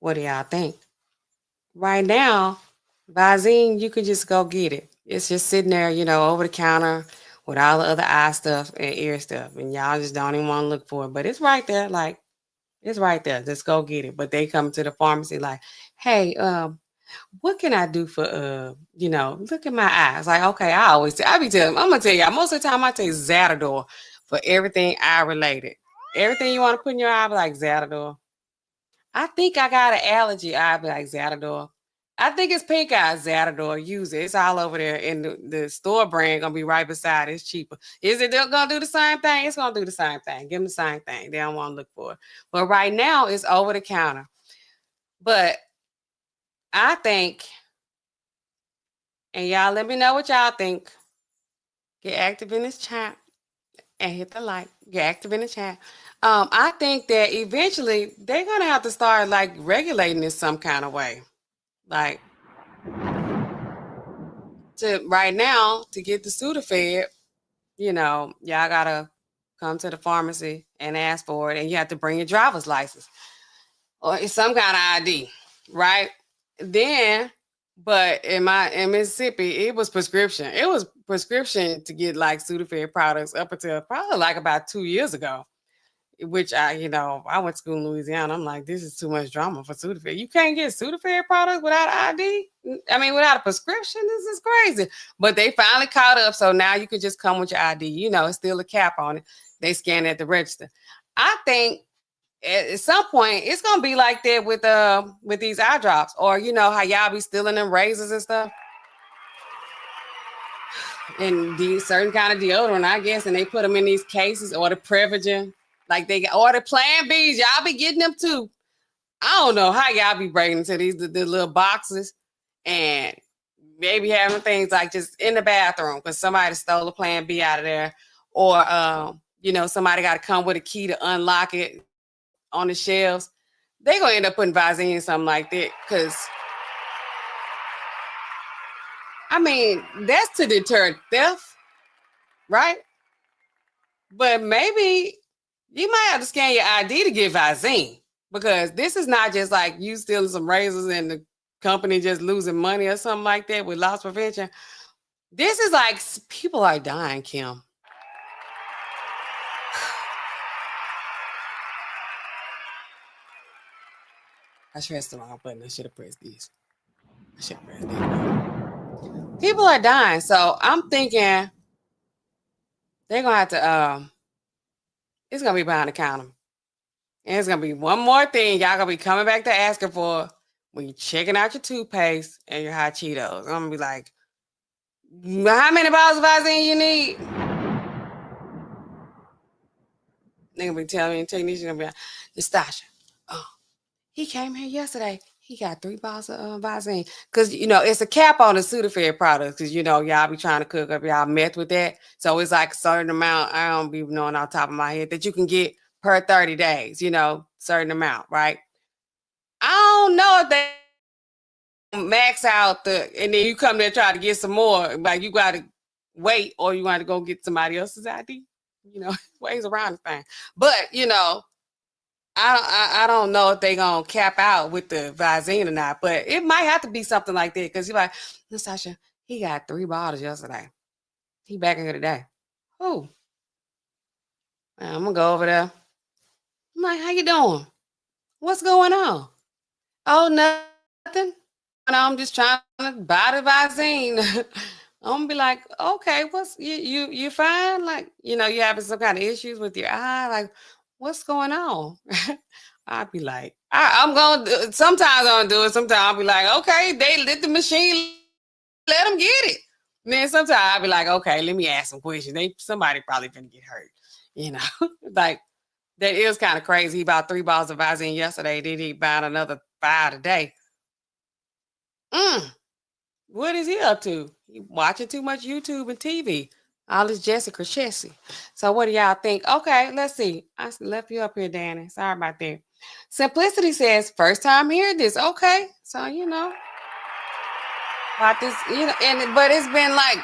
What do y'all think? Right now, Visine, you can just go get it. It's just sitting there, over the counter with all the other eye stuff and ear stuff. And y'all just don't even want to look for it. But it's right there. Like, it's right there. Just go get it. But they come to the pharmacy like, hey, what can I do for, look at my eyes. Like, okay, I be telling them, I'm going to tell y'all, most of the time I take Zatador for everything eye related. Everything you want to put in your eye, I be like, Zatador. I think I got an allergy. I'd be like, Zatador. I think it's pink eye, Zatador. Use it. It's all over there. And the store brand going to be right beside it. It's cheaper. Is it going to do the same thing? It's going to do the same thing. Give them the same thing. They don't want to look for it. But right now, it's over the counter. But I think, and y'all let me know what y'all think. Get active in this chat and hit the like. Get active in the chat. I think that eventually they're going to have to start like regulating this some kind of way. Like, right now, to get the Sudafed, y'all got to come to the pharmacy and ask for it. And you have to bring your driver's license or some kind of ID, right? Then, but in Mississippi, it was prescription. It was prescription to get like Sudafed products up until probably like about 2 years ago. Which I went to school in Louisiana. I'm like, this is too much drama for Sudafed. You can't get Sudafed products without ID. Without a prescription. This is crazy. But they finally caught up. So now you can just come with your ID. It's still a cap on it. They scan at the register. I think at some point it's gonna be like that with these eye drops, or how y'all be stealing them razors and stuff. And these certain kind of deodorant, I guess, and they put them in these cases, or the Prevagen. Like or the Plan Bs, y'all be getting them too. I don't know how y'all be breaking into these the little boxes and maybe having things like just in the bathroom because somebody stole a Plan B out of there, or somebody got to come with a key to unlock it on the shelves. They gonna end up putting Visine in something like that because that's to deter theft, right? But maybe you might have to scan your ID to get Visine, because this is not just like you stealing some razors in the company just losing money or something like that with loss prevention. This is like people are dying, Kim. I pressed the wrong button. I should have pressed this. I should have pressed that. People are dying. So I'm thinking they're going to have to, it's going to be behind the counter. And it's going to be one more thing y'all going to be coming back to asking for when you're checking out your toothpaste and your hot Cheetos. I'm going to be like, how many bottles of Visine you need? They're going to be telling me, the technician going to be like, Nastasha, he came here yesterday. He got 3 bottles of Visine. Because, it's a cap on the Sudafed products. Because, y'all be trying to cook up y'all meth with that. So it's like a certain amount, I don't be knowing off the top of my head, that you can get per 30 days, certain amount, right? I don't know if they max out and then you come there try to get some more. Like, you got to wait or you got to go get somebody else's ID. Ways around the thing. But, I don't know if they gonna cap out with the Visine or not, but it might have to be something like that because you're like, Nastasha, he got 3 bottles yesterday. He back in here today. Oh, I'm gonna go over there. I'm like, how you doing? What's going on? Oh, nothing. I'm just trying to buy the Visine. I'm gonna be like, okay, what's you fine? Like, you having some kind of issues with your eye? Like, what's going on? I'd be like, I'm going to, sometimes I'll do it. Sometimes I'll be like, okay, they lit the machine, let them get it. And then sometimes I'll be like, okay, let me ask some questions. Somebody probably gonna get hurt. Like that is kind of crazy. He bought 3 bottles of Visine yesterday. Then he bought another 5 today. What is he up to? He watching too much YouTube and TV. All this Jessica Chessy. So what do y'all think? Okay, let's see. I left you up here, Danny. Sorry about that. Simplicity says, first time hearing this. Okay. So, about this, but it's been like,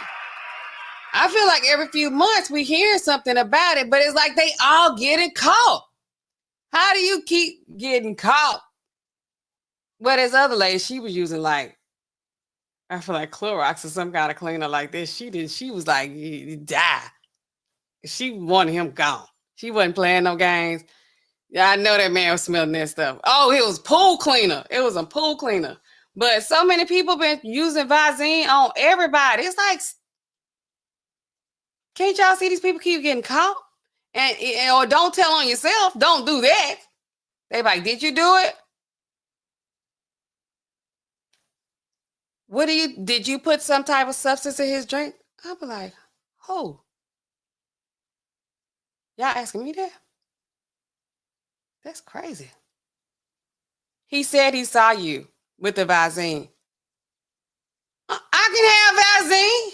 I feel like every few months we hear something about it, but it's like they all getting caught. How do you keep getting caught? But this other lady, she was using I feel like Clorox or some kind of cleaner like this. She was like, die. She wanted him gone. She wasn't playing no games. Yeah, I know that man was smelling that stuff. Oh, it was pool cleaner. It was a pool cleaner. But so many people been using Visine on everybody. It's like, can't y'all see these people keep getting caught? And or don't tell on yourself. Don't do that. They like, did you do it? Did you put some type of substance in his drink? I'll be like, oh. Y'all asking me that? That's crazy. He said he saw you with the Visine. I can have Visine.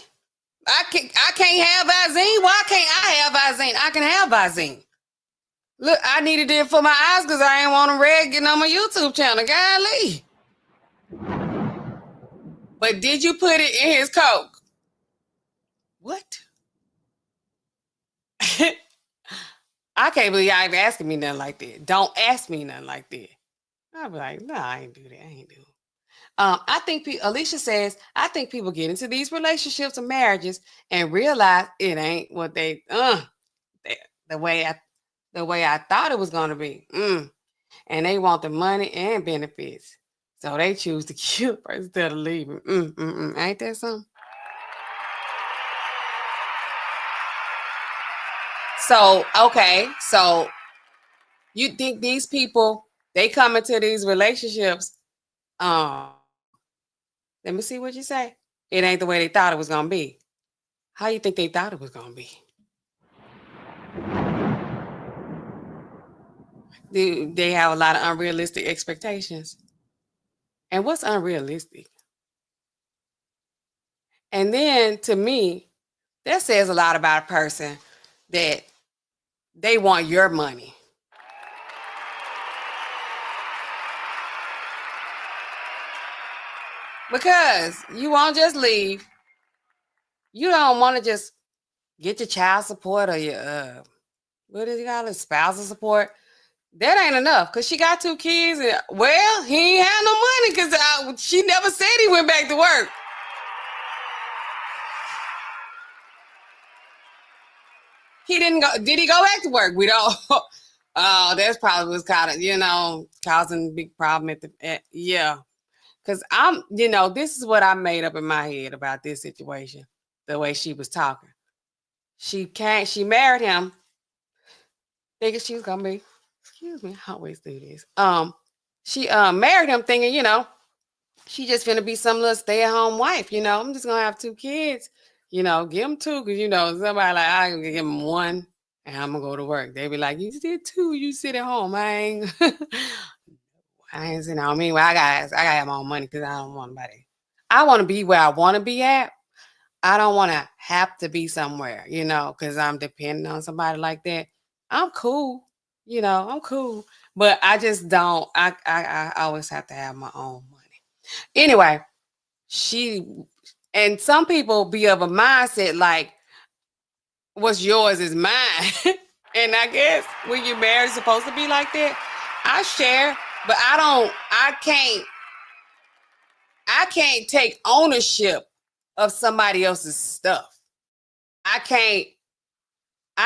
I can't have Visine. Why can't I have Visine? I can have Visine. Look, I needed it for my eyes because I ain't want them red getting on my YouTube channel. Golly. But did you put it in his Coke? What? I can't believe y'all even asking me nothing like that. Don't ask me nothing like that. I'll be like, no, I ain't do that. I ain't do it. I think Alicia says, I think people get into these relationships and marriages and realize it ain't what the way I thought it was going to be. And they want the money and benefits. So they choose to kill instead of leaving. Ain't that something? So, okay. So you think these people, they come into these relationships, let me see what you say. It ain't the way they thought it was going to be. How you think they thought it was going to be? They have a lot of unrealistic expectations. And what's unrealistic? And then to me, that says a lot about a person that they want your money. Because you won't just leave. You don't want to just get your child support or your, what do you call it, spousal support. that ain't enough because she got 2 kids. And, well, he ain't had no money because she never said he went back to work. He didn't go. Did he go back to work? We don't. Oh, that's probably was kind of, causing a big problem yeah. Because this is what I made up in my head about this situation, the way she was talking. She married him thinking she was gonna be, excuse me, I always do this. She married him thinking, she just finna be some little stay-at-home wife, I'm just gonna have 2 kids, give them 2, because somebody like, I can give them 1 and I'm gonna go to work. They be like, you did 2, you sit at home. I ain't sitting home. Anyway, I gotta have my own money because I don't want nobody. I want to be where I want to be at. I don't want to have to be somewhere, because I'm depending on somebody like that. I'm cool, I'm cool, but I just don't. I always have to have my own money. Anyway, and some people be of a mindset like, what's yours is mine. And I guess when you're married, it's supposed to be like that. I share, but I can't take ownership of somebody else's stuff. I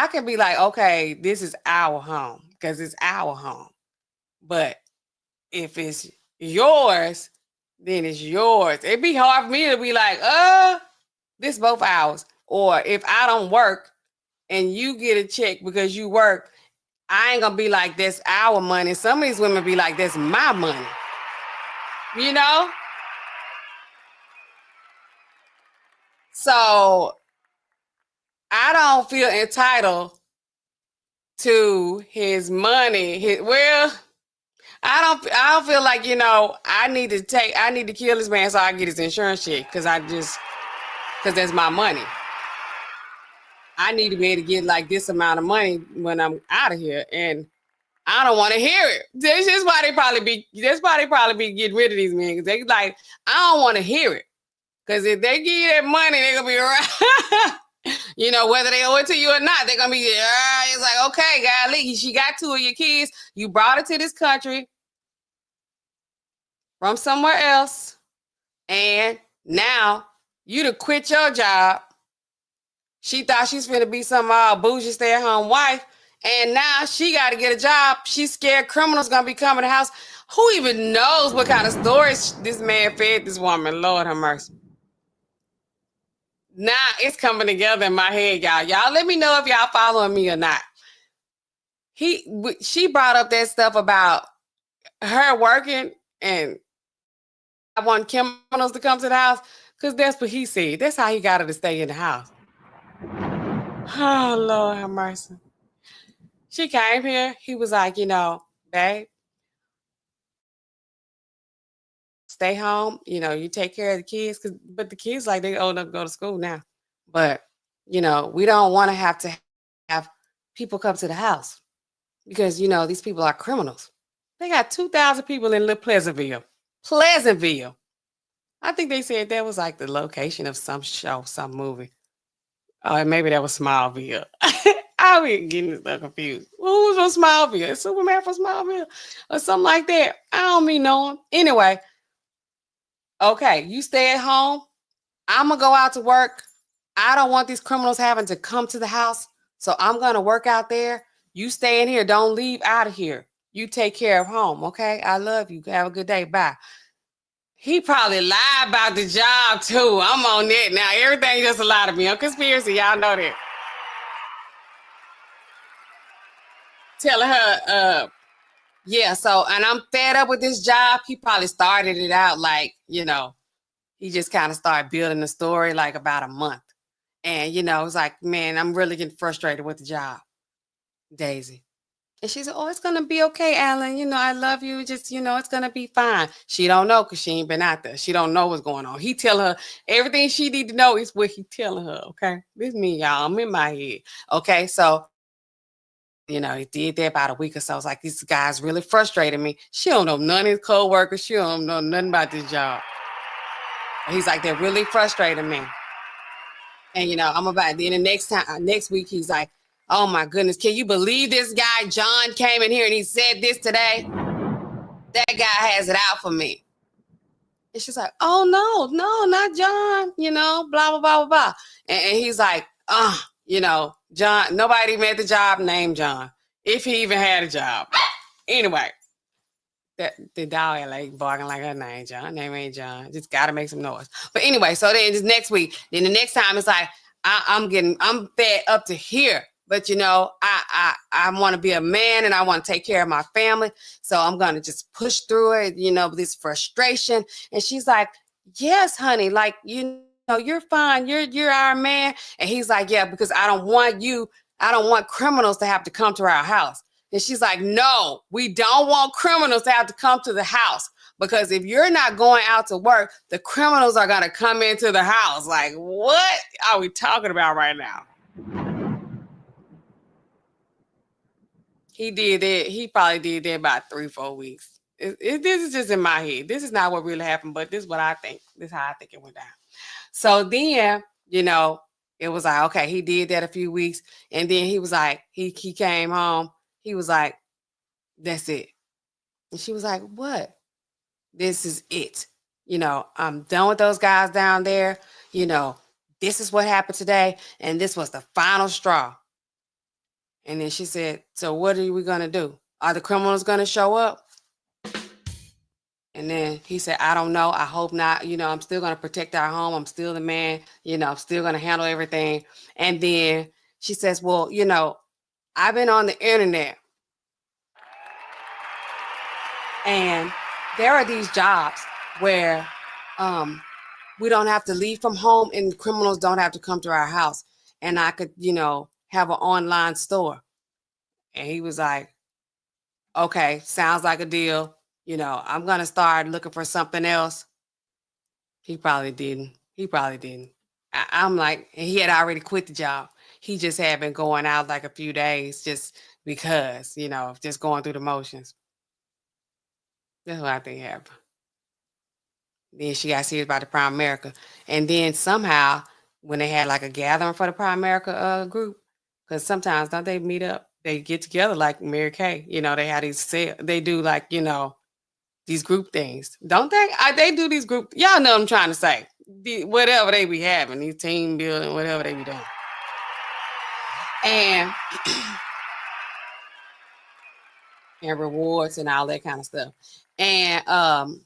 can be like, okay, this is our home because it's our home. But if it's yours, then it's yours. It'd be hard for me to be like, this both ours. Or if I don't work and you get a check because you work, I ain't gonna be like, that's our money. Some of these women be like, that's my money. So I don't feel entitled to his money. I don't feel like, I need to kill this man so I get his insurance check because that's my money. I need to be able to get like this amount of money when I'm out of here, and I don't want to hear it. That's why they probably be getting rid of these men, because they like, I don't want to hear it. Because if they give you that money, they're gonna be around. Whether they owe it to you or not, they're gonna be it's like, okay, golly, she got 2 of your kids. You brought her to this country from somewhere else, and now you to quit your job. She thought she's gonna be some bougie stay-at-home wife, and now she got to get a job. She's scared criminals gonna be coming to the house. Who even knows what kind of stories this man fed this woman? Lord have mercy. Now it's coming together in my head, y'all. Y'all let me know if y'all following me or not. She brought up that stuff about her working, and I want criminals to come to the house because that's what he said. That's how he got her to stay in the house. Oh, Lord have mercy. She came here. He was like, babe, stay home. You take care of the kids. But the kids, like, they old enough to go to school now. But, we don't want to have people come to the house because, these people are criminals. They got 2,000 people in Little Pleasantville. I think they said that was like the location of some show, some movie. Oh, and maybe that was Smallville. I be getting so confused. Well, who was from Smallville? Is Superman from Smallville? Or something like that. I don't mean no one. Anyway, okay, you stay at home. I'm going to go out to work. I don't want these criminals having to come to the house. So I'm going to work out there. You stay in here. Don't leave out of here. You take care of home, okay? I love you. Have a good day. Bye. He probably lied about the job, too. I'm on that now. Everything just a lie to me. I'm conspiracy. Y'all know that. Telling her, yeah, so, and I'm fed up with this job. He probably started it out like, he just kind of started building the story like about a month. And, it's like, man, I'm really getting frustrated with the job, Daisy. And she said, oh, it's going to be okay, Alan. I love you. Just, it's going to be fine. She don't know because she ain't been out there. She don't know what's going on. He tell her everything she need to know is what he telling her, okay? This is me, y'all. I'm in my head. Okay, so, he did that about a week or so. I was like, this guy's really frustrating me. She don't know none of his co-workers. She don't know nothing about this job. He's like, they're really frustrating me. And, I'm about, then the next week, he's like, Oh my goodness. Can you believe this guy, John, came in here and he said this today? That guy has it out for me. And she's like, oh no, not John, blah, blah, blah, blah, blah. And he's like, John, nobody made the job named John, if he even had a job. Anyway, the dog like barking like her name, John. Her name ain't John. Just gotta make some noise. But anyway, so then this next week, then the next time it's like, I'm fed up to here. But I want to be a man and I want to take care of my family. So I'm gonna just push through it, this frustration. And she's like, yes, honey, like you're fine. You're our man. And he's like, yeah, because I don't want criminals to have to come to our house. And she's like, no, we don't want criminals to have to come to the house, because if you're not going out to work, the criminals are going to come into the house. Like, what are we talking about right now? He did it. He probably did that about 3-4 weeks. This is just in my head. This is not what really happened, but this is what I think. This is how I think it went down. So then, it was like, okay, he did that a few weeks. And then he was like, he came home. He was like, that's it. And she was like, what? This is it. I'm done with those guys down there. This is what happened today. And this was the final straw. And then she said, so what are we going to do? Are the criminals going to show up? And then he said, I don't know. I hope not. I'm still going to protect our home. I'm still the man. I'm still going to handle everything. And then she says, well, I've been on the internet. And there are these jobs where we don't have to leave from home and criminals don't have to come to our house. And I could, have an online store. And he was like, okay, sounds like a deal. I'm going to start looking for something else. He probably didn't. I'm like, and he had already quit the job. He just had been going out like a few days just because, just going through the motions. That's what I think happened. Then she got serious about the Prime America. And then somehow, when they had like a gathering for the Prime America group, because sometimes don't they meet up? They get together like Mary Kay. They have these they do like, these group things. Don't they? They do these group. Y'all know what I'm trying to say. Whatever they be having, these team building, whatever they be doing. And and rewards and all that kind of stuff. And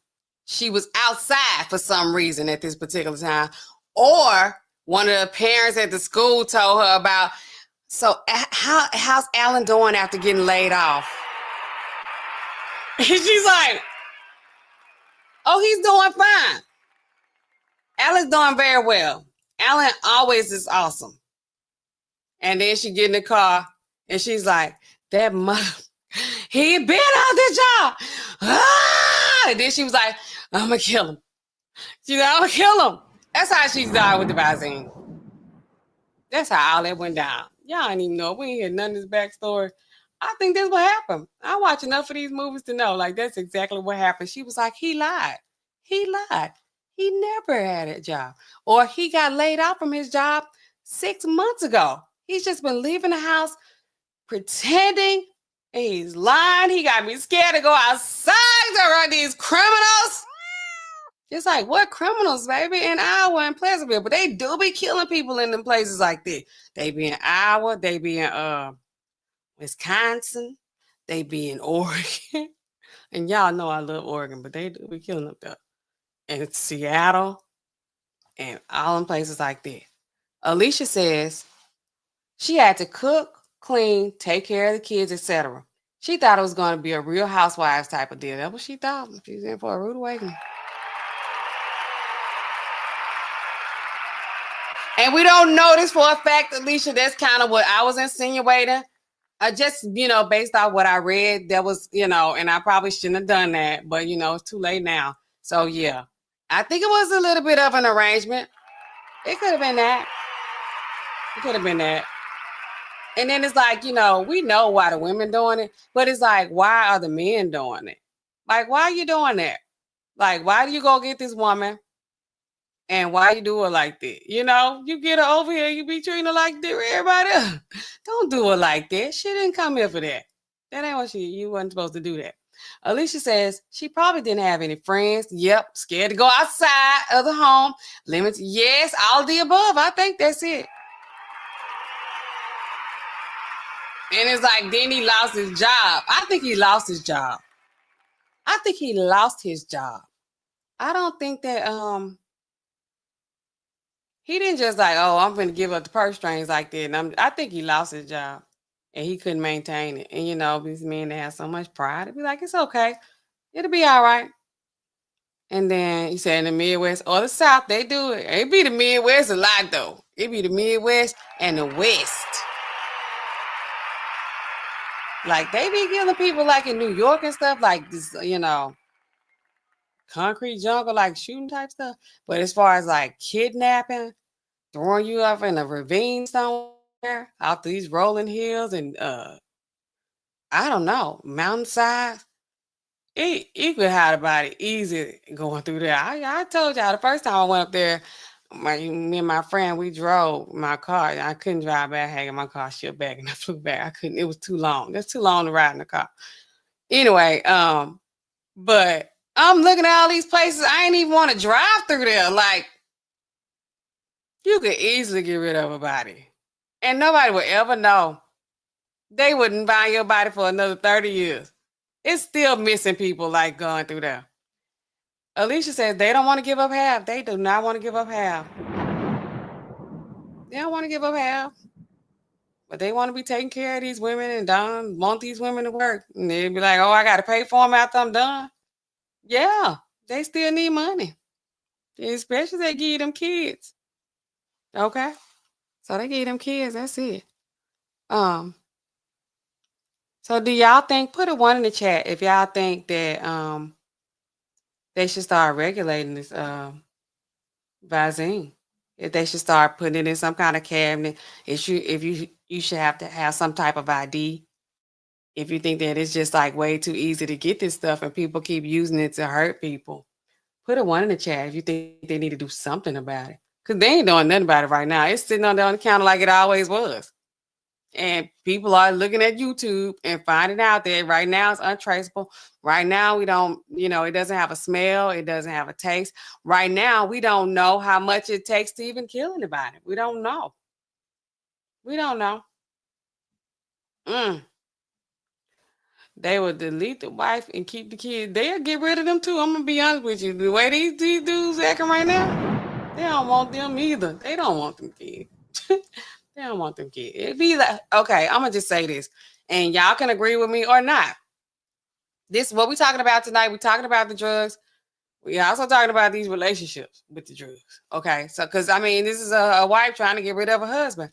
she was outside for some reason at this particular time. Or one of the parents at the school told her about, so how's Alan doing after getting laid off? And she's like, oh, he's doing fine. Alan's doing very well. Alan always is awesome. And then she get in the car and she's like, that mother, he been out the job. Ah! And then she was like, I'm going to kill him. She's like, I'm going to kill him. That's how she died with the Visine. That's how all that went down. Y'all ain't even know. We ain't hear none of this backstory. I think that's what happened. I watch enough of these movies to know, like, that's exactly what happened. She was like, he lied. He lied. He never had a job. Or he got laid out from his job 6 months ago. He's just been leaving the house pretending. He's lying. He got me scared to go outside to run these criminals. It's like, what criminals, baby? In Iowa and Pleasantville. But they do be killing people in them places like that. They be in Iowa. They be in Wisconsin. They be in Oregon. And y'all know I love Oregon, but they do be killing them there. And Seattle. And all them places like that. Alicia says she had to cook, clean, take care of the kids, etc. She thought it was going to be a Real Housewives type of deal. That's what she thought. She's in for a rude awakening. And we don't know this for a fact, Alicia. That's kind of what I was insinuating. I just, based off what I read, that was, and I probably shouldn't have done that. But, it's too late now. So, yeah. I think it was a little bit of an arrangement. It could have been that. It could have been that. And then it's like, we know why the women doing it. But it's like, why are the men doing it? Like, why are you doing that? Like, why do you go get this woman And why you do her like that? You know, you get her over here, you be treating her like that with everybody else. Don't do her like that. She didn't come here for that. That ain't what you wasn't supposed to do that. Alicia says she probably didn't have any friends. Yep, scared to go outside of the home. Limits, yes, all of the above. I think that's it. And it's like, then he lost his job. I think he lost his job. I think he lost his job. I don't think that he didn't just like, oh, I'm going to give up the purse strings like that. And I think he lost his job and he couldn't maintain it. And, you know, these men that have so much pride, it'd be like, it's okay. It'll be all right. And then he said in the Midwest or the South, they do it. It be the Midwest a lot, though. It be the Midwest and the West. Like, they be killing people like in New York and stuff like this, you know, concrete jungle, like shooting type stuff. But as far as like kidnapping, throwing you up in a ravine somewhere out these rolling hills and I don't know, mountainsides, you could hide about it easy going through there. I told y'all the first time I went up there, me and my friend, we drove my car. I couldn't drive back. I had my car shipped back and I flew back. I couldn't, it was too long. That's too long to ride in the car. Anyway, but I'm looking at all these places. I ain't even want to drive through there. Like, you could easily get rid of a body. And nobody would ever know. They wouldn't find your body for another 30 years. It's still missing people like going through there. Alicia says they don't want to give up half. They do not want to give up half. They don't want to give up half. But they want to be taking care of these women and don't want these women to work. And they'd be like, oh, I got to pay for them after I'm done. Yeah, they still need money. Especially they give them kids. Okay? So they give them kids. That's it. So do y'all think, put a 1 in the chat if y'all think that they should start regulating this Visine. If they should start putting it in some kind of cabinet, if you should have to have some type of ID. If you think that it's just like way too easy to get this stuff and people keep using it to hurt people, put a 1 in the chat if you think they need to do something about it. Because they ain't doing nothing about it right now. It's sitting on the counter like it always was. And people are looking at YouTube and finding out that right now it's untraceable. Right now we don't, it doesn't have a smell. It doesn't have a taste. Right now we don't know how much it takes to even kill anybody. We don't know. We don't know. They will delete the wife and keep the kid. They'll get rid of them too. I'm going to be honest with you. The way these dudes acting right now, they don't want them either. They don't want them kids. They don't want them kids. It'd be like, okay, I'm going to just say this. And y'all can agree with me or not. This is what we're talking about tonight. We're talking about the drugs. We're also talking about these relationships with the drugs. Okay, so because, this is a wife trying to get rid of a husband.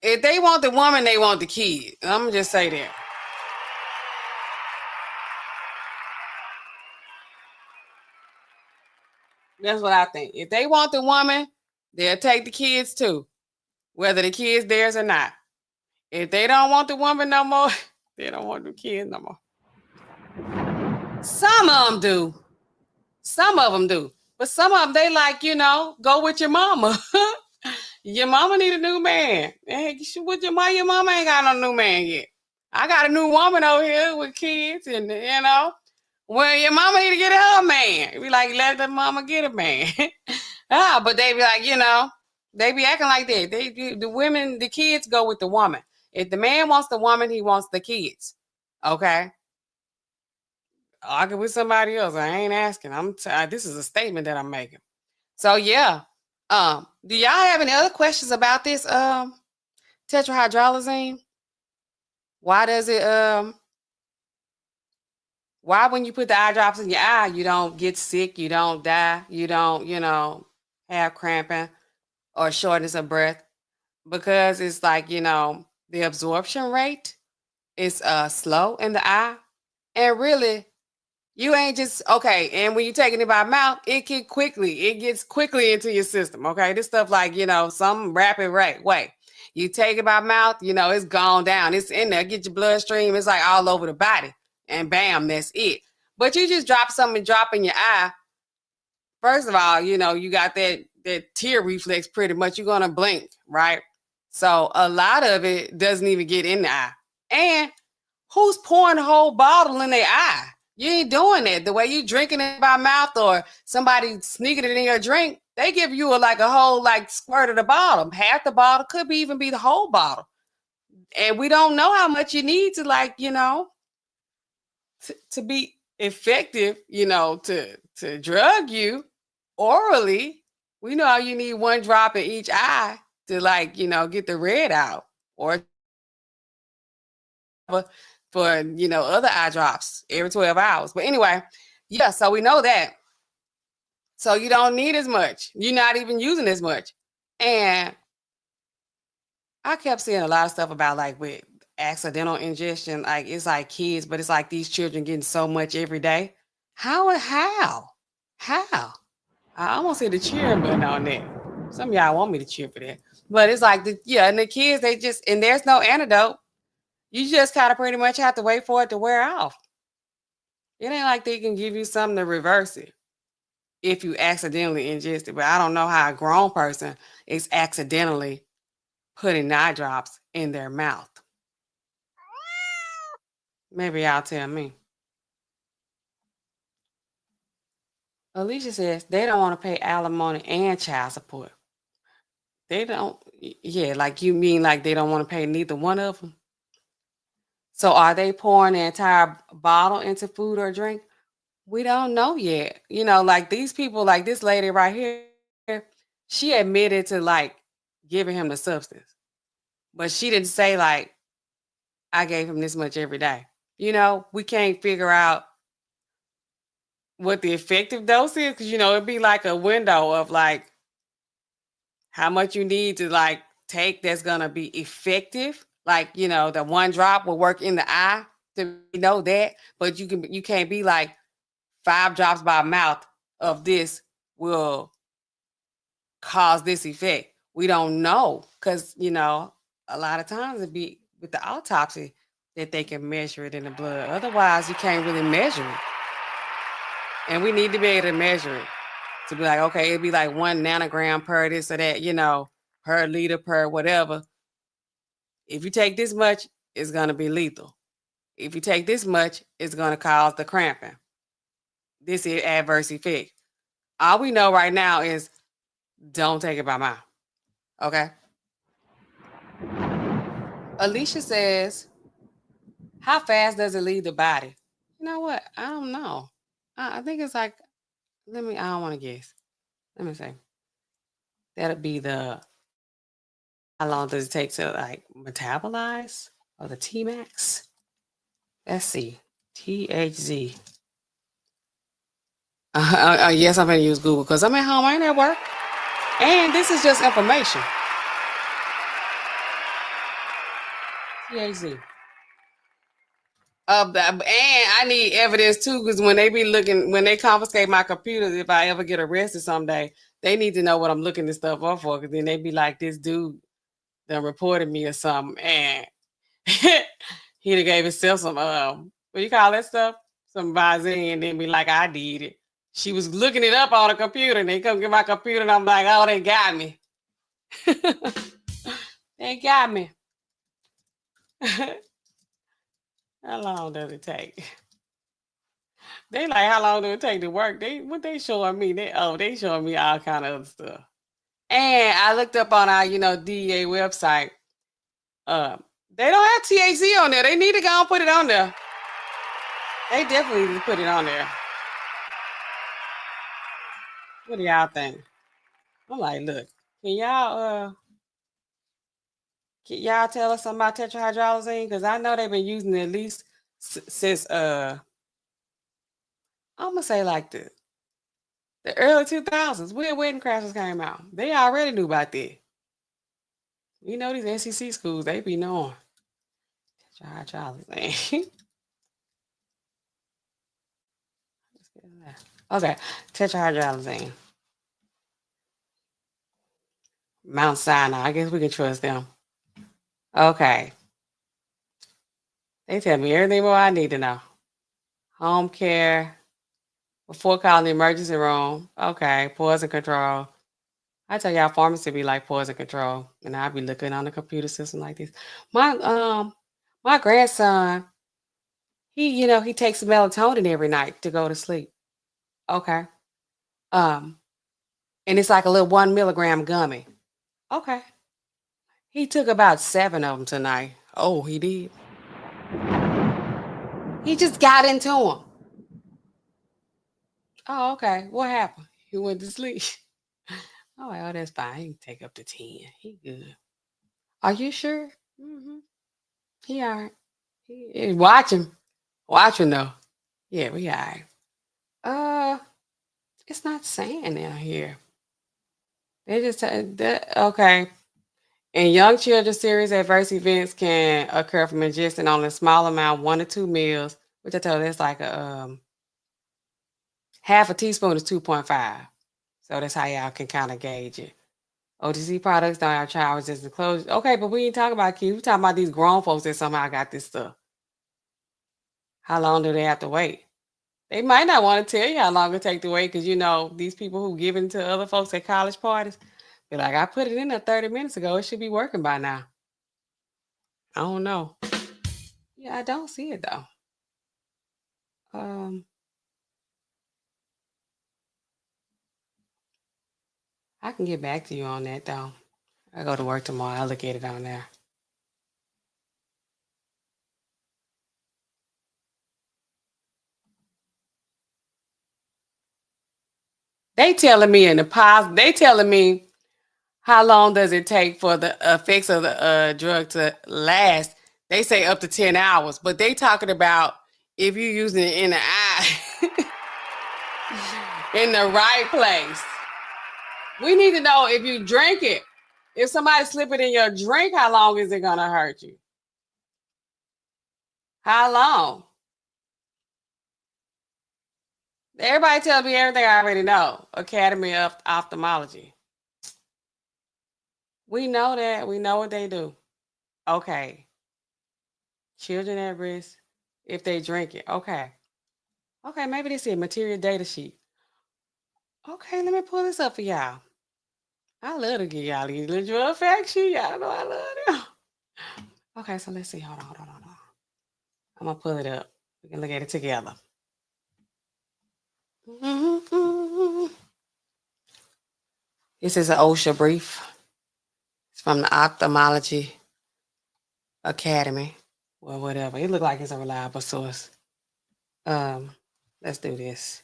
If they want the woman, they want the kid. I'm going to just say that. That's what I think. If they want the woman, they'll take the kids too, whether the kid's theirs or not. If they don't want the woman no more, they don't want the kids no more. Some of them do. Some of them do. But some of them, they like, go with your mama. Your mama need a new man. Hey, with your mama ain't got no new man yet. I got a new woman over here with kids and, well, your mama need to get her a man. We like, let the mama get a man. But they be like, they be acting like that. The women, the kids go with the woman. If the man wants the woman, he wants the kids. Okay? Argue with somebody else. I ain't asking. This is a statement that I'm making. So yeah. Do y'all have any other questions about this tetrahydrozoline? Why does it why when you put the eye drops in your eye, you don't get sick, you don't die, you don't, have cramping or shortness of breath? Because it's like, the absorption rate is slow in the eye. And really, you ain't just, okay, and when you're taking it by mouth, it gets quickly into your system, okay? This stuff like, some rapid way. You take it by mouth, it's gone down. It's in there, get your bloodstream, it's like all over the body. And bam, that's it. But you just drop something and drop in your eye. first of all, you got that tear reflex pretty much. You're going to blink, right? So a lot of it doesn't even get in the eye. And who's pouring the whole bottle in their eye? You ain't doing that. The way you drinking it by mouth or somebody sneaking it in your drink, they give you a whole squirt of the bottle. Half the bottle could even be the whole bottle. And we don't know how much you need to to be effective, to drug you orally. We know you need one drop in each eye to get the red out, or for other eye drops every 12 hours. But anyway, yeah, so we know that. So you don't need as much. You're not even using as much. And I kept seeing a lot of stuff about with accidental ingestion. It's like kids, but it's like these children getting so much every day. How? I almost hit the cheering button on that. Some of y'all want me to cheer for that. But it's and the kids, and there's no antidote. You just kind of pretty much have to wait for it to wear off. It ain't like they can give you something to reverse it if you accidentally ingest it. But I don't know how a grown person is accidentally putting eye drops in their mouth. Maybe y'all tell me. Alicia says they don't want to pay alimony and child support. They don't, you mean they don't want to pay neither one of them? So are they pouring the entire bottle into food or drink? We don't know yet. These people, this lady right here, she admitted to giving him the substance. But she didn't say I gave him this much every day. We can't figure out what the effective dose is, because it'd be a window of how much you need to take that's gonna be effective. The one drop will work in the eye, to know that, but you can't be 5 drops by mouth of this will cause this effect. We don't know, because a lot of times it'd be with the autopsy that they can measure it in the blood. Otherwise, you can't really measure it. And we need to be able to measure it to be okay, it'd be 1 nanogram per this or that, per liter, per whatever. If you take this much, it's going to be lethal. If you take this much, it's going to cause the cramping. This is adverse effect. All we know right now is don't take it by mouth. Okay? Alicia says, how fast does it leave the body? You know what? I don't know. I think it's I don't want to guess. Let me see. That'll be how long does it take to metabolize? Or the Tmax? Let's see. THZ. Yes, I'm going to use Google because I'm at home. I ain't at work. And this is just information. THZ. And I need evidence too, because when they confiscate my computer, if I ever get arrested someday, they need to know what I'm looking this stuff up for, because then they be like, this dude done reported me or something, and he done gave himself some what do you call that stuff? Some Visine, and then be like, I did it. She was looking it up on a computer, and they come get my computer, and I'm like, oh, they got me. They got me. How long does it take? They how long does it take to work? What they showing me? They showing me all kind of other stuff. And I looked up on our, DEA website. They don't have THC on there. They need to go and put it on there. They definitely need to put it on there. What do y'all think? I'm look, can y'all tell us something about tetrahydrozoline? Because I know they've been using it at least since I'm gonna say the early 2000s, when Wedding Crashers came out. They already knew about that. These SEC schools, they be knowing. Tetrahydrozoline. Okay, tetrahydrozoline. Mount Sinai. I guess we can trust them. Okay. They tell me everything more I need to know. Home care, before calling the emergency room. Okay, poison control. I tell y'all, pharmacy be like poison control, and I be looking on the computer system like this. My grandson, he takes melatonin every night to go to sleep. Okay, and it's like a little 1 milligram gummy. Okay, he took about 7 of them tonight. Oh, he did. He just got into them. Oh, okay. What happened? He went to sleep. Oh, well, that's fine. He can take up to 10. He good. Are you sure? Mm-hmm. He all right. Watch him. Watch him though. Yeah, we all right. It's not saying down here. They just okay. In young children, serious adverse events can occur from ingesting only a small amount, 1 to 2 meals, which I told you that's like a half a teaspoon is 2.5. So that's how y'all can kind of gauge it. OTC products don't have child resistant closure. Okay, but we ain't talking about kids. We talking about these grown folks that somehow got this stuff. How long do they have to wait? They might not want to tell you how long it take to wait because these people who give it to other folks at college parties be like, I put it in there 30 minutes ago. It should be working by now. I don't know. Yeah, I don't see it though. I can get back to you on that though. I go to work tomorrow. I'll look at it on there. They telling me in the past, they telling me how long does it take for the effects of the drug to last? They say up to 10 hours, but they talking about if you're using it in the eye in the right place. We need to know if you drink it. If somebody slip it in your drink, how long is it going to hurt you? How long? Everybody tells me everything I already know. Academy of Ophthalmology. We know that. We know what they do. Okay. Children at risk if they drink it. Okay. Okay, maybe they see a material data sheet. Okay, let me pull this up for y'all. I love to give y'all these little drug fact sheet. Y'all know I love them. Okay, so let's see. Hold on. I'm going to pull it up. We can look at it together. This is an OSHA brief. It's from the Ophthalmology Academy. Well, whatever. It looks like it's a reliable source. Let's do this.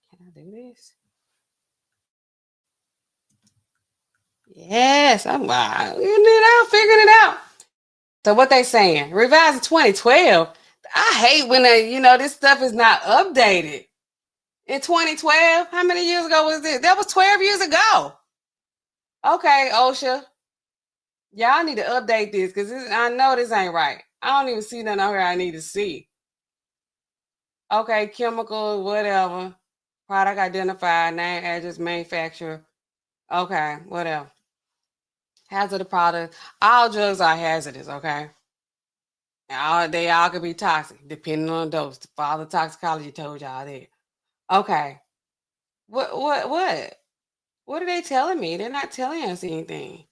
Can I do this? Yes, I'm figuring it out. So what they saying? Revised in 2012. I hate when this stuff is not updated. In 2012, how many years ago was this? That was 12 years ago. Okay, OSHA. Y'all need to update this because I know this ain't right. I don't even see nothing on here I need to see. Okay, chemical, whatever. Product identified, name, address, manufacturer. Okay, whatever. Hazardous product. All drugs are hazardous, okay? They all could be toxic, depending on the dose. The father toxicology told y'all that. Okay. What? What are they telling me? They're not telling us anything.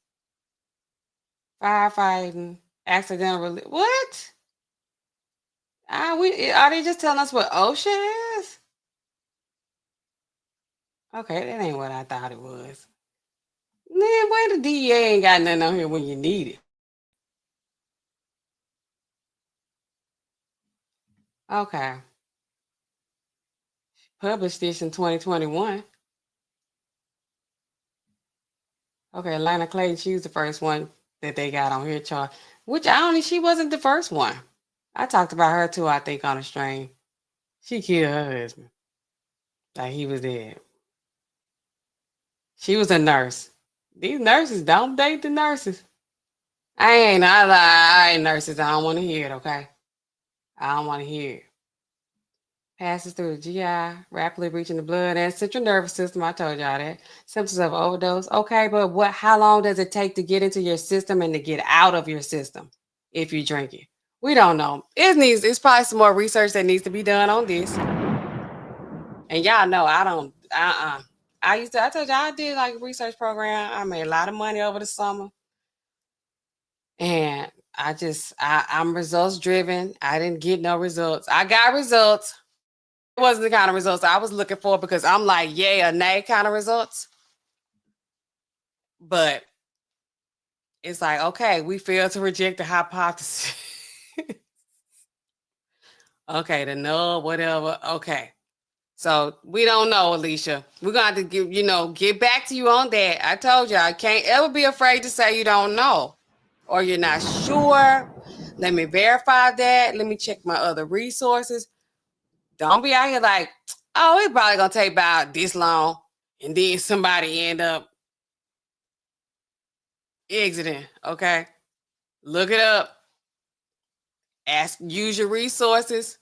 Firefighting, accidental relief. What? Are they just telling us what OSHA is? Okay, that ain't what I thought it was. Man, why the DEA ain't got nothing on here when you need it? Okay. Published this in 2021. Okay, Lana Clayton, she was the first one that they got on here charged. Which she wasn't the first one. I talked about her too, I think, on the stream. She killed her husband. Like he was dead. She was a nurse. These nurses don't date the nurses. I ain't nurses. I don't want to hear it, okay? I don't want to hear it. Passes through the GI, rapidly reaching the blood and central nervous system. I told y'all that. Symptoms of overdose. Okay, but how long does it take to get into your system and to get out of your system if you drink it? We don't know. It's probably some more research that needs to be done on this. And y'all know I don't, I told you I did like a research program. I made a lot of money over the summer. And I'm results driven. I didn't get no results. I got results. It wasn't the kind of results I was looking for because I'm like, yay or nay kind of results. But it's like, okay, we failed to reject the hypothesis. Okay, the null, whatever. Okay. So we don't know, Alicia. We're going to have to get back to you on that. I told you, I can't ever be afraid to say you don't know or you're not sure. Let me verify that. Let me check my other resources. Don't be out here like, oh, it's probably going to take about this long. And then somebody end up exiting. Okay. Look it up. Use your resources,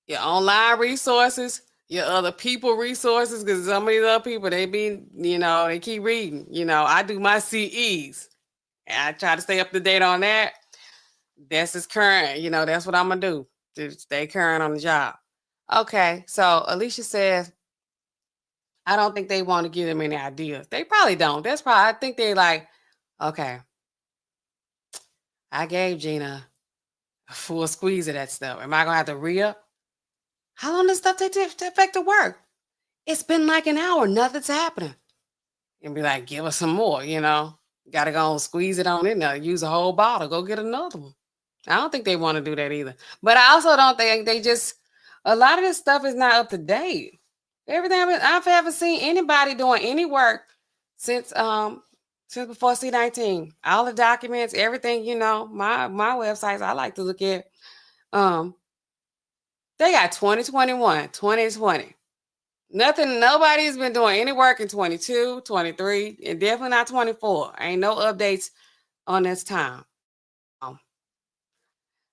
your online resources, your other people resources, because some of these other people, they keep reading. I do my CEs and I try to stay up to date on that. That's as current, that's what I'm gonna do to stay current on the job. Okay, so Alicia says, I don't think they want to give them any ideas. They probably don't. I think they like, okay, I gave Gina a full squeeze of that stuff. Am I gonna have to re-up? How long does stuff take to affect the work? It's been like an hour, nothing's happening. And be like, give us some more, Gotta go and squeeze it on in there, use a whole bottle, go get another one. I don't think they want to do that either. But I also don't think a lot of this stuff is not up to date. Everything I've ever seen anybody doing any work since before C19. All the documents, everything, my websites I like to look at. They got 2021, 2020. Nobody's been doing any work in 22, 23, and definitely not 24. Ain't no updates on this time.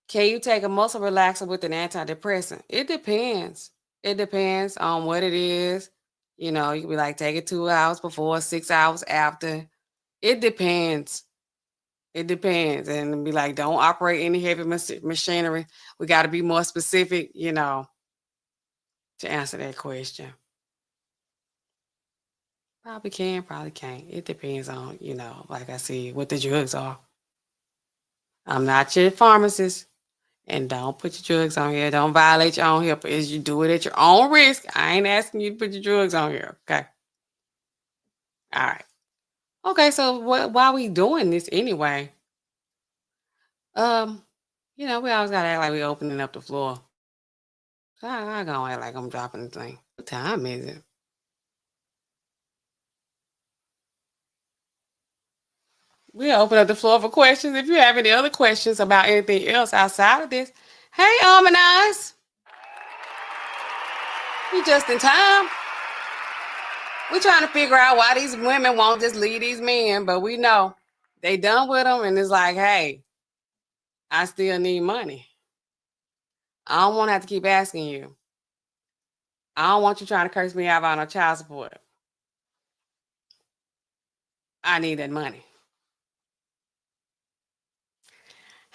Can you take a muscle relaxer with an antidepressant? It depends. It depends on what it is. You can be like, take it 2 hours before, 6 hours after. It depends. It depends. And be like, don't operate any heavy machinery. We got to be more specific, to answer that question. Probably can, probably can't. It depends on, like I said, what the drugs are. I'm not your pharmacist. And don't put your drugs on here. Don't violate your own HIPAA. You do it at your own risk. I ain't asking you to put your drugs on here. Okay. All right. Okay, so why are we doing this anyway? We always gotta act like we opening up the floor. So I gonna act like I'm dropping the thing. What time is it? We'll open up the floor for questions. If you have any other questions about anything else outside of this, hey, Almanize. You just in time. We're trying to figure out why these women won't just leave these men, but we know they done with them, and it's like, hey, I still need money. I don't want to have to keep asking you. I don't want you trying to curse me out on no child support. I need that money.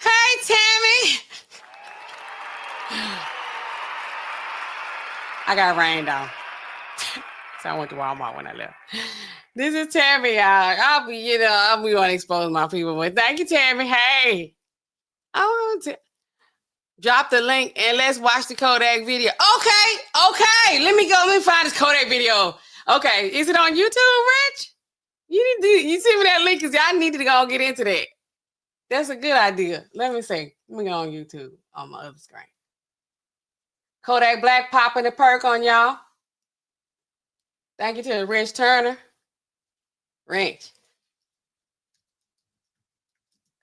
Hey, Tammy. I got rained on. So I went to Walmart when I left. This is Tammy. I'll be want to expose my people, but thank you, Tammy. Hey, I want to drop the link and let's watch the Kodak video. Okay. Let me find this Kodak video. Okay, is it on YouTube, Rich? You send me that link because I needed to go get into that. That's a good idea. Let me see. Let me go on YouTube on my other screen. Kodak Black popping the perk on y'all. Thank you to Wrench Turner. Wrench.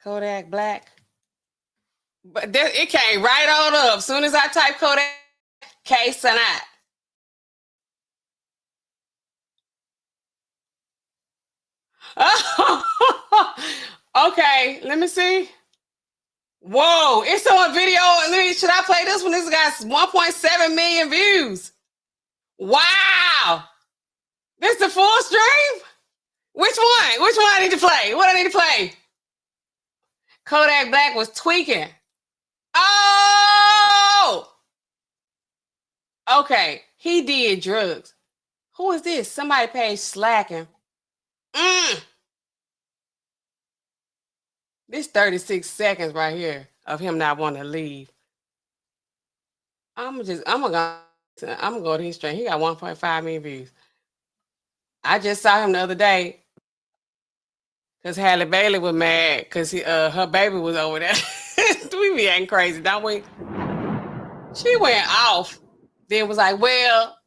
Kodak Black. But it came right on up. As soon as I type Kodak, case and Okay, let me see. Whoa, it's on video. Should I play this one? This got 1.7 million views. Wow. This the full stream? Which one? Which one I need to play? What I need to play? Kodak Black was tweaking. Oh! Okay, he did drugs. Who is this? Somebody page slacking. This 36 seconds right here of him not wanting to leave. I'm gonna go to his stream. He got 1.5 million views. I just saw him the other day because Halle Bailey was mad because her baby was over there. We be acting crazy, don't we? She went off. Then was like, well,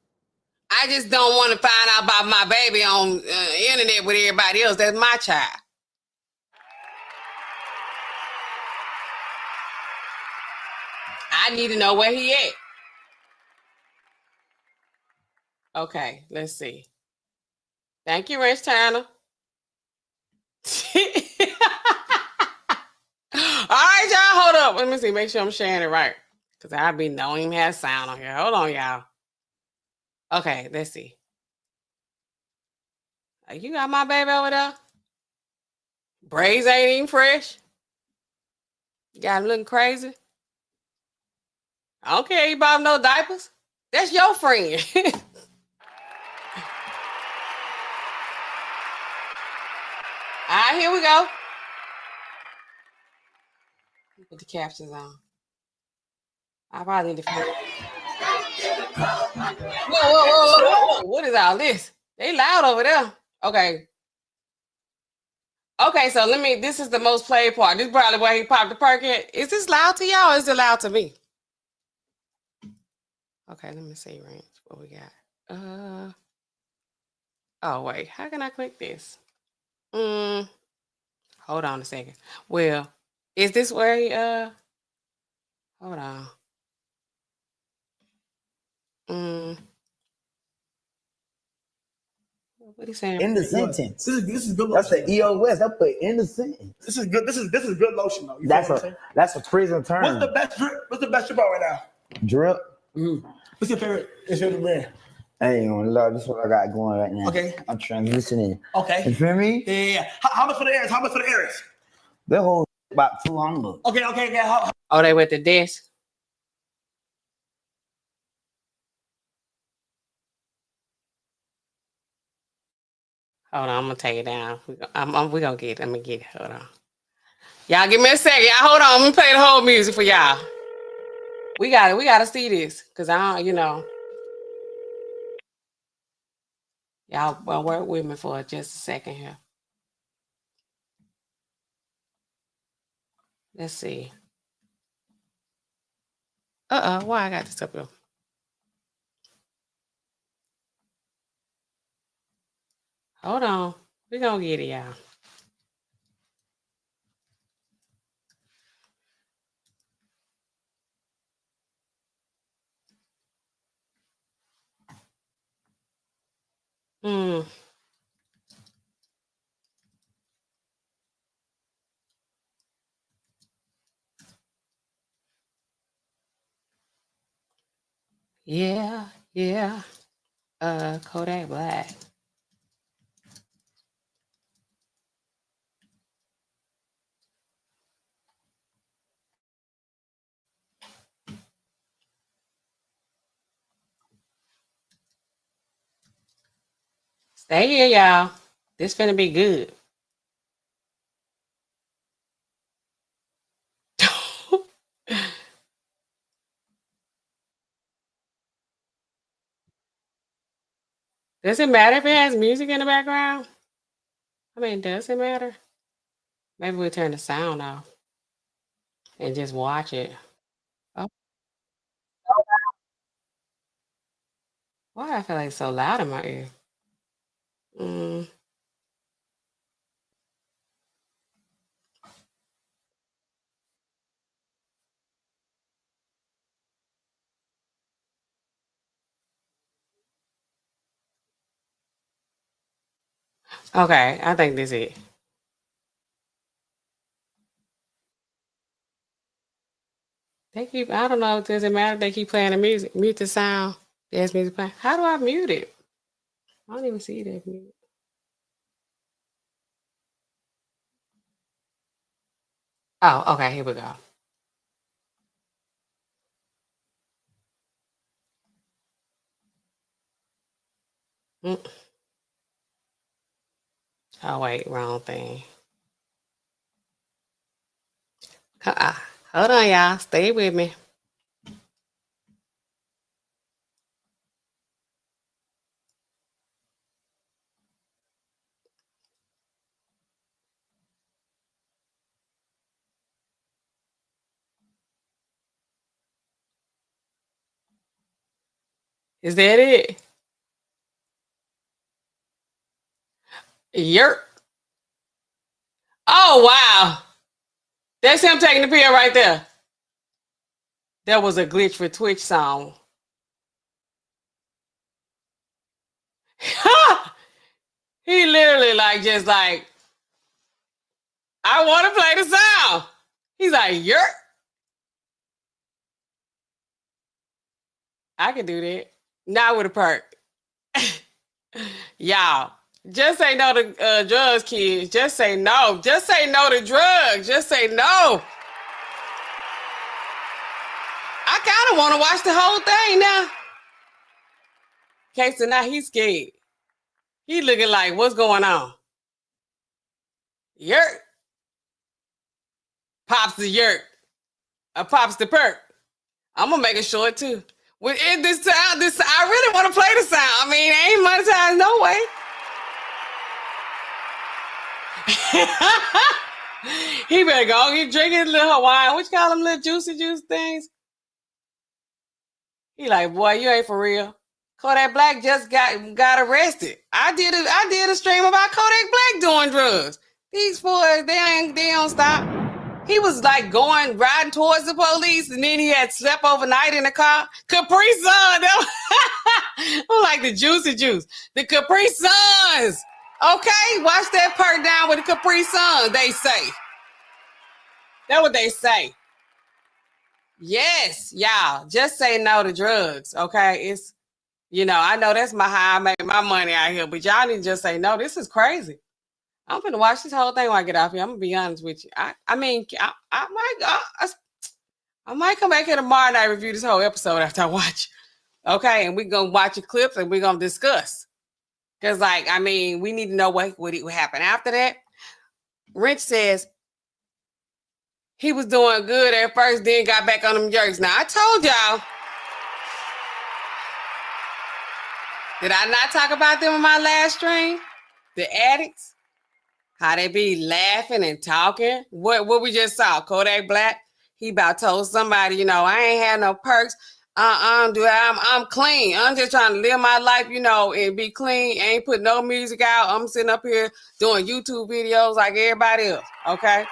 I just don't want to find out about my baby on internet with everybody else. That's my child. I need to know where he at. Okay, let's see. Thank you, Rich Turner. All right, y'all, hold up. Let me see. Make sure I'm sharing it right. Because I don't even have sound on here. Hold on, y'all. Okay, let's see. You got my baby over there? Braids ain't even fresh. You got him looking crazy. I don't care. You bought him no diapers. That's your friend. All right, here we go. Put the captions on. I probably need to. Whoa. What is all this? They loud over there. Okay. Okay, so this is the most played part. This is probably where he popped the perk at. Is this loud to y'all or is it loud to me? Okay, let me see, Ranch. What we got? Oh, wait. How can I click this? Hold on a second. Well, is this where he, hold on. What he saying? In the sentence. This is good. That's the EOS. That put in the sentence. This is good. This is good lotion though. That's a prison term. What's the best drip? What's the best drip out right now? Drip. What's your favorite? What's your favorite brand? Hey, Lord, this is what I got going right now. Okay. I'm transitioning. Okay. You feel me? Yeah. How much for the Aries? How much for the Aries? The whole about 200. Okay. Oh, they went to desk. Hold on, I'm gonna take it down. I'm gonna get it. I'm gonna get it. Hold on. Y'all give me a second. Y'all hold on. Let me play the whole music for y'all. We gotta see this. Cause I don't, Y'all work with me for just a second here. Let's see. Why I got this up here? Hold on. We're gonna get it, y'all. Yeah. Kodak Black. Stay here, y'all. This finna be good. Does it matter if it has music in the background? I mean, does it matter? Maybe we'll turn the sound off and just watch it. Oh, why I feel like it's so loud in my ear? Okay, I think this is it. I don't know, does it matter if they keep playing the music? Mute the sound. There's music playing. How do I mute it? I don't even see that mute. Oh, okay, here we go. Mm. Oh, wait, wrong thing. Hold on, y'all. Stay with me. Is that it? Yerp. Oh, wow. That's him taking the pill right there. That was a glitch for Twitch song. He literally just like, I want to play the sound. He's like, yerp. I can do that. Not with a perk. Y'all, just say no to drugs, kids. Just say no. Just say no to drugs. Just say no. I kind of want to watch the whole thing now. Okay, so now he's scared. He looking like, what's going on? Yerk. Pops the yerk. Pops the perk. I'm gonna make it short too. With this sound, I really want to play the sound. I mean, ain't monetized no way. He better go keep drinking his little Hawaiian. What you call them little juicy juice things? He like, boy, you ain't for real. Kodak Black just got arrested. I did a stream about Kodak Black doing drugs. These boys, they don't stop. He was like riding towards the police, and then he had slept overnight in the car. Capri Sun. I'm like the juicy juice. The Capri Suns. Okay, watch that perk down with the Capri Suns, they say. That's what they say. Yes, y'all. Just say no to drugs. Okay. It's, I know that's how I make my money out here, but y'all need to just say no. This is crazy. I'm gonna watch this whole thing when I get off here. I'm gonna be honest with you. I might come back here tomorrow night and review this whole episode after I watch. Okay, and we're gonna watch the clips and we're gonna discuss. Cause we need to know what happened after that. Rich says he was doing good at first, then got back on them jerks. Now I told y'all. Did I not talk about them in my last stream? The addicts. How they be laughing and talking. What we just saw, Kodak Black, he about told somebody, I ain't had no perks. I'm clean. I'm just trying to live my life, and be clean. Ain't put no music out. I'm sitting up here doing YouTube videos like everybody else, okay?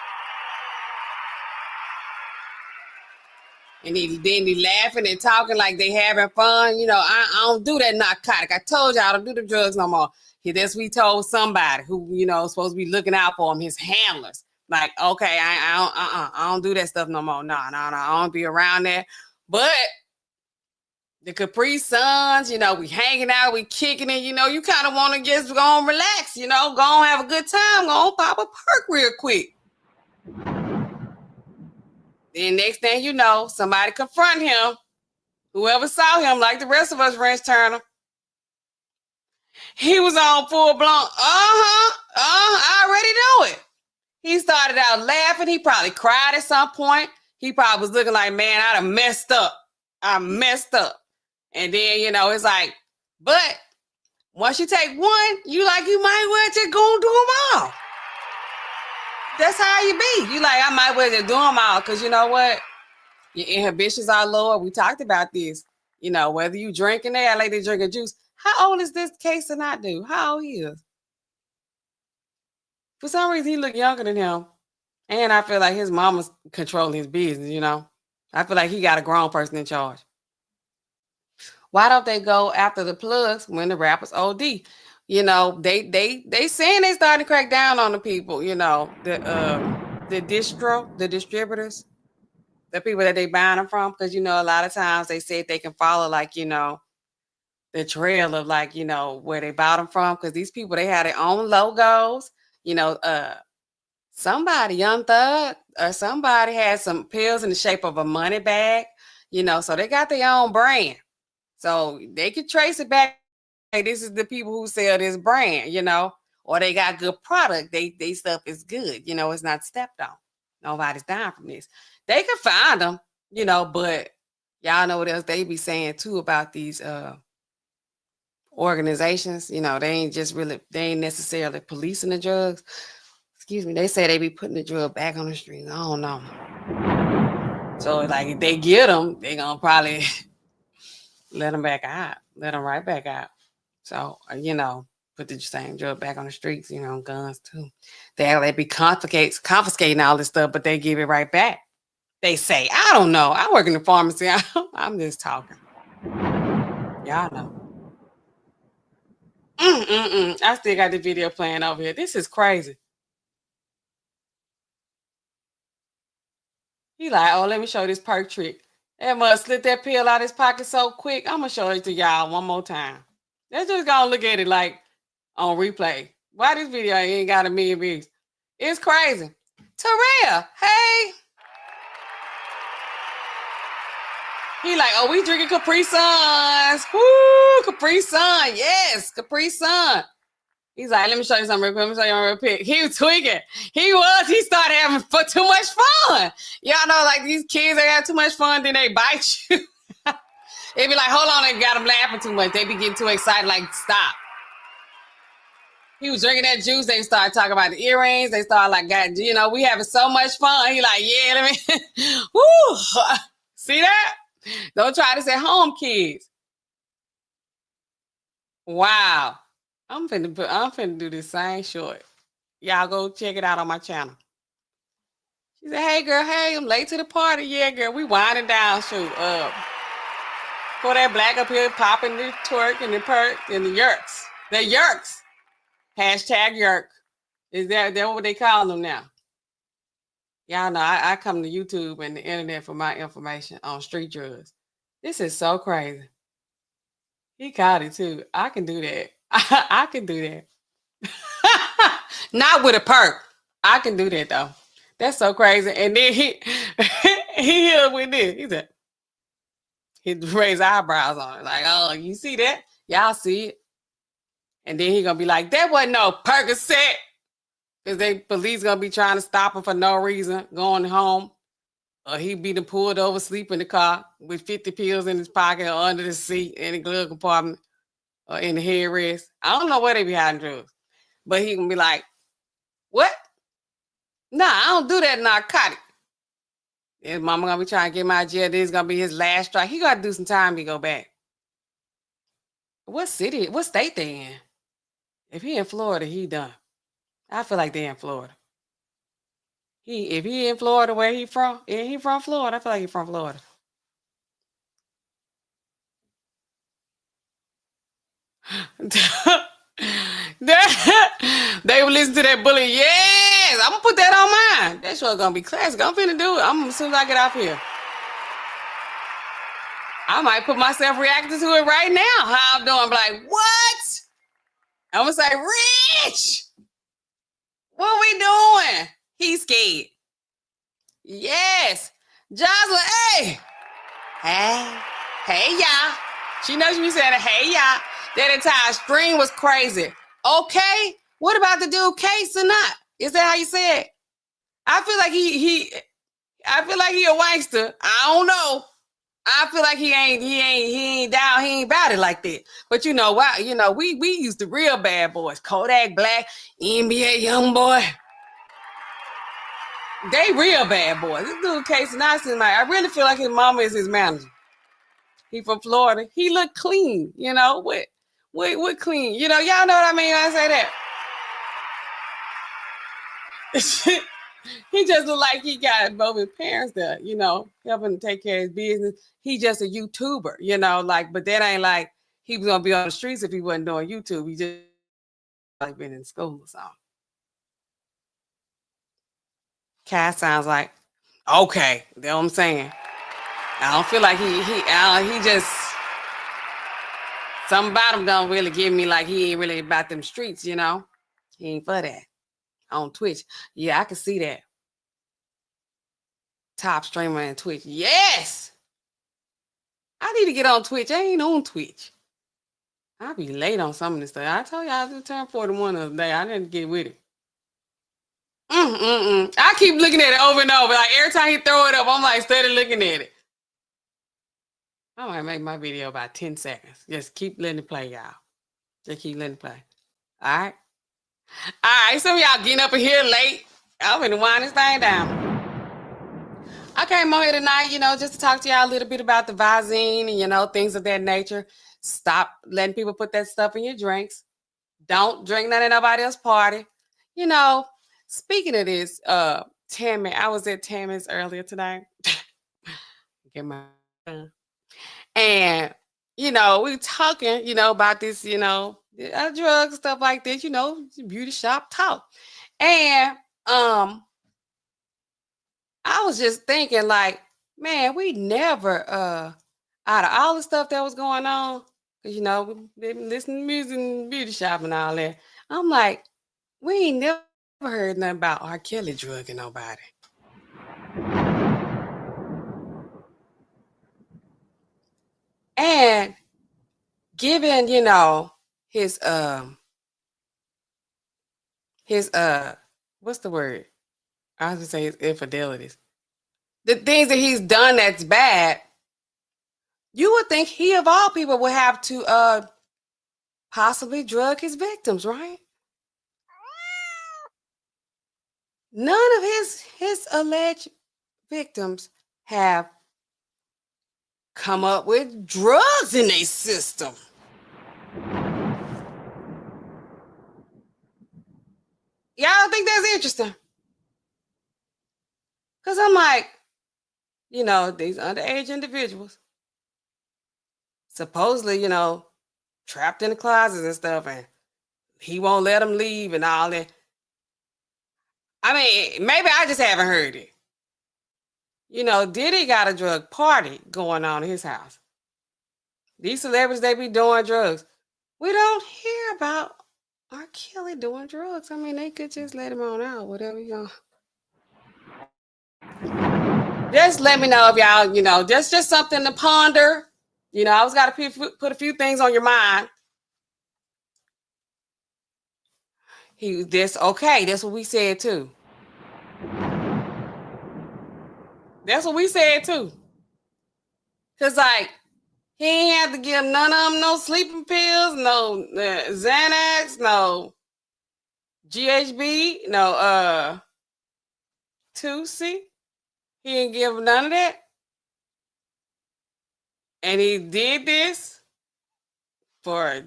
And then he laughing and talking like they having fun. I don't do that narcotic. I told y'all I don't do the drugs no more. That's what he told somebody who, supposed to be looking out for him, his handlers. Like, okay, I don't do that stuff no more. No, I don't be around that. But the Capri Suns, we hanging out, we kicking it, you kind of want to just go and relax, go and have a good time, go and pop a perk real quick. Then next thing you know, somebody confront him. Whoever saw him, like the rest of us, Ranch Turner, he was on full blown. I already know it. He started out laughing. He probably cried at some point. He probably was looking like, man, I done messed up. I messed up. And then, it's like, but once you take one, you might well just go and do them all. That's how you be. You I might well just do them all because you know what? Your inhibitions are lower. We talked about this. Whether you drinking there, like they drinking juice. How old is this case to not do? How old he is? For some reason, he look younger than him. And I feel like his mama's controlling his business, I feel like he got a grown person in charge. Why don't they go after the plugs when the rappers OD? They saying they starting to crack down on the people, the distributors, the people that they buying them from. Because, a lot of times they say they can follow the trail of where they bought them from. Because these people, they have their own logos. Somebody, Young Thug, or somebody had some pills in the shape of a money bag, so they got their own brand. So they could trace it back this is the people who sell this brand, you know, or they got good product. They stuff is good, you know, it's not stepped on. Nobody's dying from this. They can find them, you know, but y'all know what else they be saying too about these organizations. You know, they ain't necessarily policing the drugs. Excuse me, they say they be putting the drug back on the street. I don't know. So like if they get them, they gonna probably let them back out, let them right back out. So, you know, put the same drug back on the streets, you know, guns too. They be confiscating all this stuff, but they give it right back. They say, I don't know. I work in the pharmacy. I'm just talking. Y'all know. I still got the video playing over here. This is crazy. He like, oh, let me show you this perk trick. That must slip that pill out of his pocket so quick. I'm going to show it to y'all one more time. Let's just go and look at it like on replay. Why this video ain't got 1 million views? It's crazy. Terrell, hey. He like, oh, we drinking Capri Suns. Woo, Capri Sun. Yes, Capri Sun. He's like, let me show you something real quick. Let me show you real quick. He was tweaking. He started having too much fun. Y'all know, like these kids, they have too much fun, then they bite you. They be like, hold on, they got them laughing too much. They be getting too excited, like, stop. He was drinking that juice. They started talking about the earrings. They started like, God, you know, we having so much fun. He like, yeah, let me, woo. See that? Don't try this at home, kids. Wow. I'm finna do this same short. Y'all go check it out on my channel. She said, hey girl, hey, I'm late to the party. Yeah, girl, we winding down, shoot. For that black up here popping the twerk and the perk and the yerks. The yerks. Hashtag yerk. Is that what they call them now? Y'all know I come to YouTube and the internet for my information on street drugs. This is so crazy. He caught it too. I can do that. I can do that. Not with a perk. I can do that though. That's so crazy. And then he hit with this. He said, he raised eyebrows on it. Like, oh, you see that? Y'all see it. And then he gonna be like, that wasn't no Percocet. Because police gonna be trying to stop him for no reason, going home. Or he be pulled over, sleep in the car with 50 pills in his pocket or under the seat in the glove compartment or in the headrest. I don't know where they be hiding drugs. But he can be like, what? Nah, I don't do that narcotic. His mama gonna be trying to get him out of jail. This is gonna be his last strike. He gotta do some time to go back. What state they in? If he in Florida, he done. I feel like they in Florida. If he in Florida, where he from? He from Florida. I feel like he from Florida. They will listen to that bully. Yes, I'm gonna put that on mine. That show's gonna be classic. I'm finna do it. As soon as I get off here, I might put myself reacting to it right now. How I'm doing? Like, what? I'm gonna say, Rich, what we doing? He's scared. Yes, Jocelyn. Hey, y'all. She knows me saying, hey, y'all. That entire stream was crazy. Okay, what about the dude Case or not? Is that how you say it? I feel like I feel like he a wankster. I don't know. I feel like he ain't down, he ain't about it like that. But you know why? You know, we used the real bad boys. Kodak Black, NBA young boy. They real bad boys. This dude Casey Nasty, like, I really feel like his mama is his manager. He from Florida. He look clean, you know, with clean. You know, y'all know what I mean when I say that. He just look like he got both his parents there, you know, helping to take care of his business. He just a YouTuber, you know, like, but that ain't like he was gonna be on the streets if he wasn't doing YouTube. He just like been in school or something. Cass sounds like, okay, that's what I'm saying. I don't feel like he just, something about him don't really give me like he ain't really about them streets, you know. He ain't for that. On Twitch. Yeah, I can see that. Top streamer in Twitch. Yes! I need to get on Twitch. I ain't on Twitch. I'll be late on some of this stuff. I told you I just turned 41 the other day. I didn't get with it. I keep looking at it over and over. Like every time he throw it up, I'm like steady looking at it. I might make my video about 10 seconds. Just keep letting it play, y'all. Just keep letting it play. All right. All right. Some of y'all getting up in here late. I'm gonna wind this thing down. I came on here tonight, just to talk to y'all a little bit about the Visine and, things of that nature. Stop letting people put that stuff in your drinks. Don't drink none of nobody else's party. Speaking of this, Tammy, I was at Tammy's earlier today. Get my and we talking, about this, drugs, stuff like this, beauty shop talk. And I was just thinking, like, man, we never, out of all the stuff that was going on, because, we been listening to music and beauty shop and all that. I'm like, we ain't never heard nothing about R. Kelly drugging nobody. And given, his, what's the word? I was gonna say his infidelities. The things that he's done that's bad, you would think he of all people would have to possibly drug his victims, right? None of his alleged victims have come up with drugs in their system. Y'all don't think that's interesting? Because I'm like, these underage individuals, supposedly, trapped in the closets and stuff, and he won't let them leave and all that. I mean, maybe I just haven't heard it. Diddy got a drug party going on in his house. These celebrities, they be doing drugs. We don't hear about R. Kelly doing drugs. I mean, they could just let him on out, whatever, Just let me know if y'all, just something to ponder. I always got to put a few things on your mind. That's what we said too. That's what we said too. Cause like he ain't have to give none of them no sleeping pills, no Xanax, no GHB, no Tusi. He didn't give none of that. And he did this for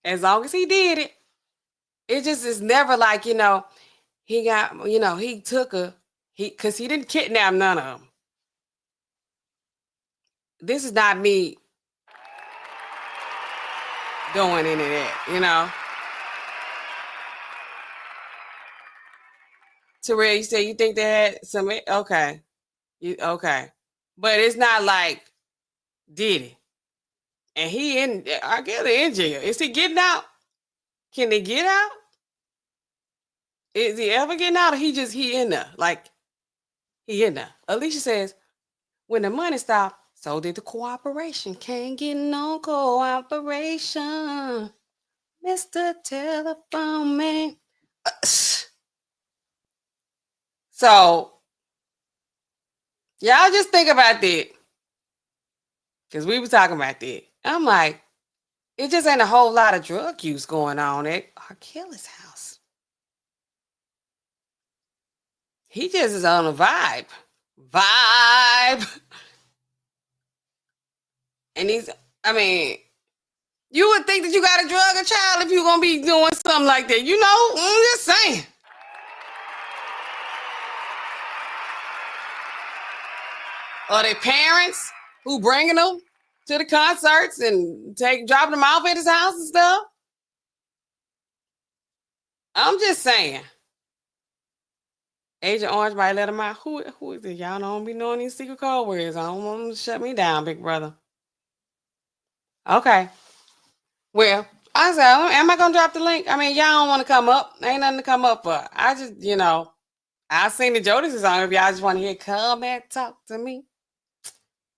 as long as he did it. It just is never like, he got, he took because he didn't kidnap none of them. This is not me doing any of that, Terrell, you say you think they had some, okay. Okay. But it's not like Diddy. And I guess in jail. Is he getting out? Can they get out? Is he ever getting out or he in there? Like, he in there. Alicia says, when the money stopped, so did the cooperation. Can't get no cooperation. Mr. Telephone Man. So, y'all just think about that. Because we were talking about that. I'm like, it just ain't a whole lot of drug use going on at R. Kelly's house. He just is on a vibe. And you would think that you got to drug a child if you're going to be doing something like that. I'm just saying. Or their parents who bringing them to the concerts and dropping them off at his house and stuff. I'm just saying. Agent Orange might let him out. Who is it? Y'all don't be knowing these secret code words. I don't want them to shut me down, big brother. Okay. Well, I said, am I going to drop the link? I mean, y'all don't want to come up. Ain't nothing to come up for. I just, I seen the Jodeci song. If y'all just want to hear come and talk to me.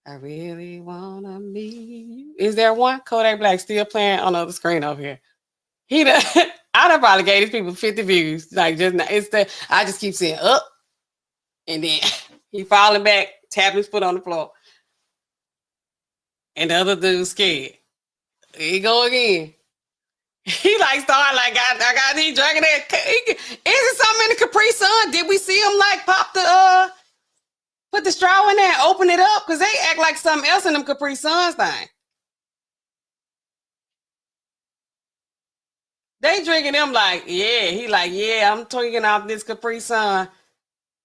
I really wanna meet you. Is there one? Kodak Black still playing on the other screen over here. He done, I done probably gave these people 50 views. Like just not, I just keep saying up, and then he falling back, tapping his foot on the floor, and the other dude's scared. Here he go again. He like started like I got these drinking that. Is it something in the Capri Sun? Did we see him like pop the put the straw in there and open it up? Because they act like something else in them Capri Suns thing. They drinking them like, yeah. He like, yeah, I'm drinking off this Capri Sun.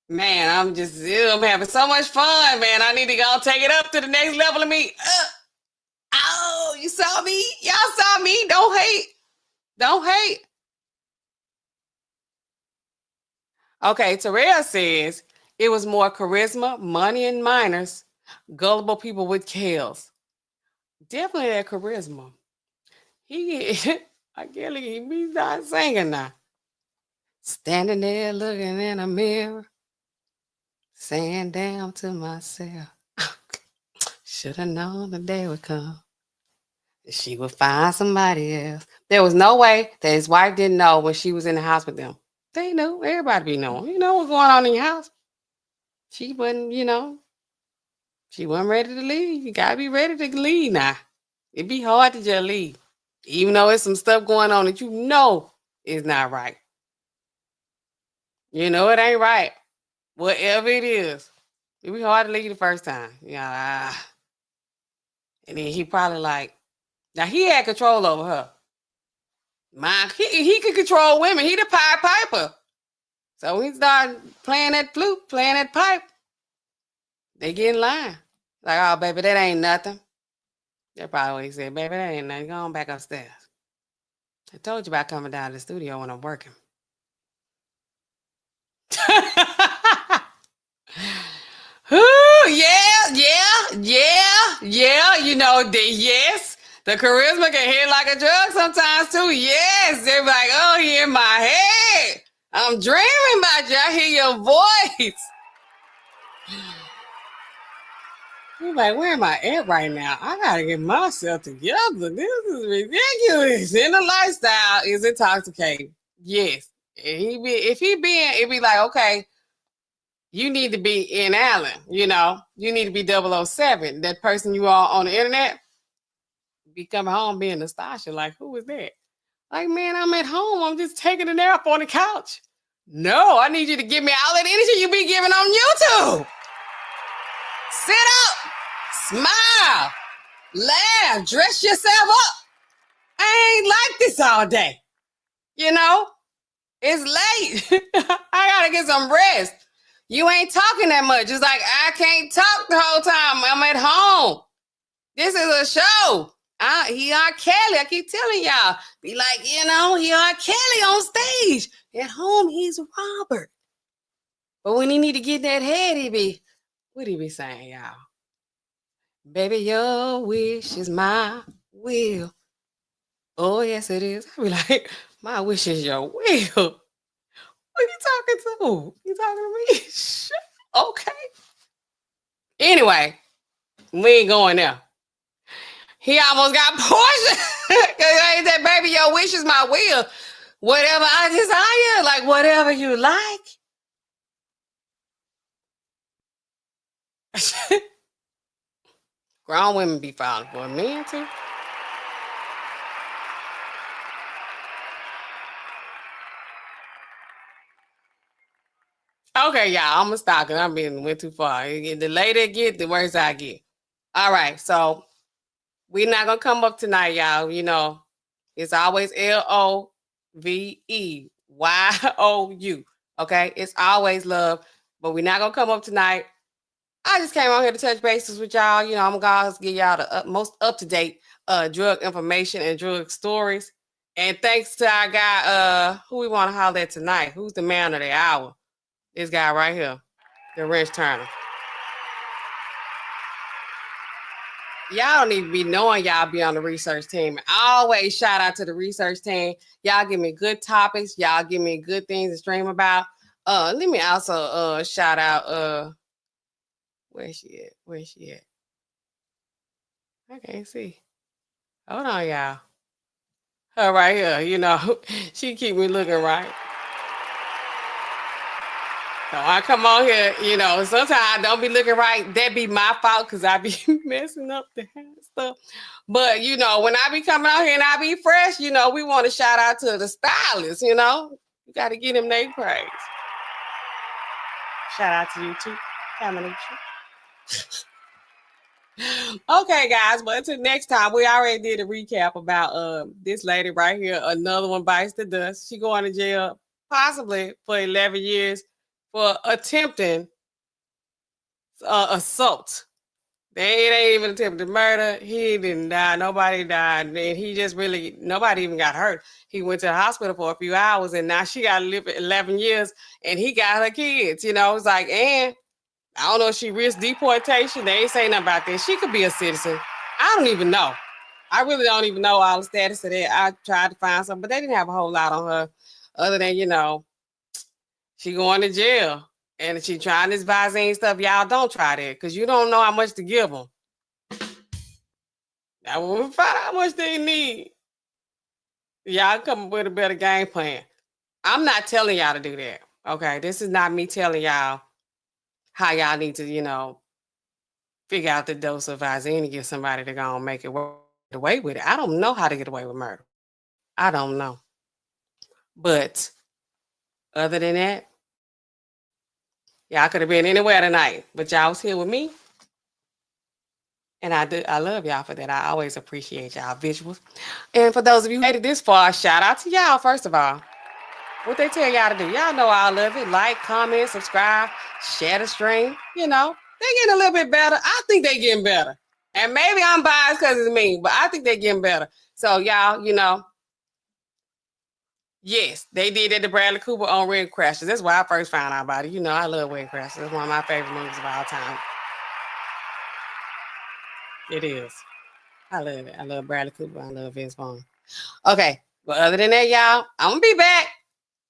Man, I'm having so much fun, man. I need to go take it up to the next level of me. Oh, you saw me? Y'all saw me? Don't hate. Don't hate. Okay, Terrell says it was more charisma, money, and minors, gullible people with kills. Definitely that charisma. I can't look, he's not singing now. Standing there looking in a mirror, saying down to myself, should have known the day would come. She would find somebody else. There was no way that his wife didn't know when she was in the house with them. They knew. Everybody be knowing. You know what's going on in your house. She wasn't, she wasn't ready to leave. You gotta be ready to leave now. It'd be hard to just leave. Even though there's some stuff going on that you know is not right. You know it ain't right. Whatever it is. It'd be hard to leave the first time. And then he probably like, now he had control over her. He could control women. He the Pied Piper. So he started playing that flute, playing that pipe. They get in line. Like, oh, baby, that ain't nothing. That's probably what he said. Baby, that ain't nothing. Go on back upstairs. I told you about coming down to the studio when I'm working. Ooh, yeah. Yes. The charisma can hit like a drug sometimes too. Yes. They're like, oh, he in my head. I'm dreaming about you. I hear your voice. You're like, where am I at right now? I gotta get myself together. This is ridiculous. And the lifestyle is intoxicating. Yes. And it'd be like, okay, you need to be in Allen, you need to be 007. That person you are on the internet, be coming home being Nastasha. Like, who is that? Like, man, I'm at home. I'm just taking a nap on the couch. No, I need you to give me all that energy you be giving on YouTube. Sit up, smile, laugh, dress yourself up. I ain't like this all day. It's late. I gotta get some rest. You ain't talking that much. It's like, I can't talk the whole time. I'm at home. This is a show. He R. Kelly. I keep telling y'all. Be like, he R. Kelly on stage. At home, he's Robert. But when he need to get that head, what he be saying, y'all? Baby, your wish is my will. Oh, yes, it is. I be like, my wish is your will. What are you talking to? You talking to me? Okay. Anyway, we ain't going there. He almost got poisoned. Because ain't that, baby, your wish is my will. Whatever I desire, like whatever you like. Grown women be falling for men too. Okay, y'all, I'm gonna stop because I'm being went too far. The later it get, the worse I get. All right, so we're not gonna come up tonight, y'all. It's always LOVEYOU. Okay, it's always love, but we're not gonna come up tonight. I just came on here to touch bases with y'all. I'm gonna give y'all the most up-to-date drug information and drug stories. And thanks to our guy, who we want to holler at tonight. Who's the man of the hour? This guy right here, the wrench turner. Y'all don't need to be knowing y'all be on the research team. I always shout out to the research team. Y'all give me good topics. Y'all give me good things to stream about. Let me also shout out where's she at? I can't see. Hold on, y'all. Her right here, you know, she keep me looking right. So I come on here, you know, sometimes I don't be looking right. That be my fault because I be messing up the stuff. But, you know, when I be coming out here and I be fresh, you know, we want to shout out to the stylists, you know. You got to give them their praise. Shout out to you too. Okay, guys, but until next time, we already did a recap about this lady right here. Another one bites the dust. She going to jail possibly for 11 years for attempting assault. It ain't even attempted murder. He didn't die. Nobody died. And he just really, nobody even got hurt. He went to the hospital for a few hours and now she got to live 11 years and he got her kids. You know, it's like, and I don't know if she risked deportation. They ain't saying nothing about that. She could be a citizen. I don't even know. I really don't even know all the status of that. I tried to find something, but they didn't have a whole lot on her other than, you know, she going to jail. And she trying this Visine stuff. Y'all don't try that because you don't know how much to give them. Now, when we find out how much they need, y'all come up with a better game plan. I'm not telling y'all to do that. Okay, this is not me telling y'all how y'all need to, you know, figure out the dose of Visine to get somebody to go and make it work away with it. I don't know how to get away with murder. I don't know. But other than that, y'all could have been anywhere tonight, but y'all was here with me. And I love y'all for that. I always appreciate y'all visuals. And for those of you who made it this far, shout out to y'all, first of all. What they tell y'all to do, y'all know I love it. Like, comment, subscribe, share the stream. You know, they getting a little bit better. I think they getting better. And maybe I'm biased because it's me, but I think they getting better. So y'all, you know, yes, they did at the Bradley Cooper on Red Crashers. That's why I first found out about it. You know, I love Red Crashers. It's one of my favorite movies of all time. It is. I love it. I love Bradley Cooper. I love Vince Vaughn. Okay, but other than that, y'all, I'm gonna be back.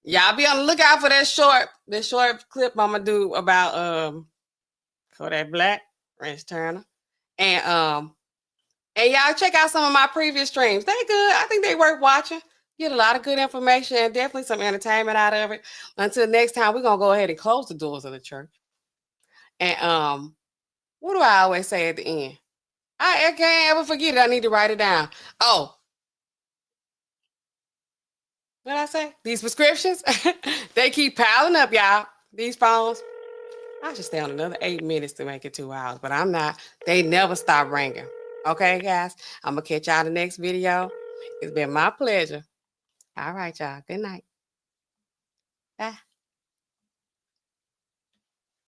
Y'all be on the lookout for that short clip I'm gonna do about Kodak Black, Rance Turner, and y'all check out some of my previous streams. They good. I think they worth watching. Get a lot of good information and definitely some entertainment out of it. Until next time, we're gonna go ahead and close the doors of the church. And what do I always say at the end? I can't ever forget it. I need to write it down. Oh, what did I say? These prescriptions, they keep piling up, y'all. These phones. I should stay on another 8 minutes to make it 2 hours, but I'm not. They never stop ringing. Okay, guys? I'm going to catch y'all in the next video. It's been my pleasure. All right, y'all. Good night. Bye.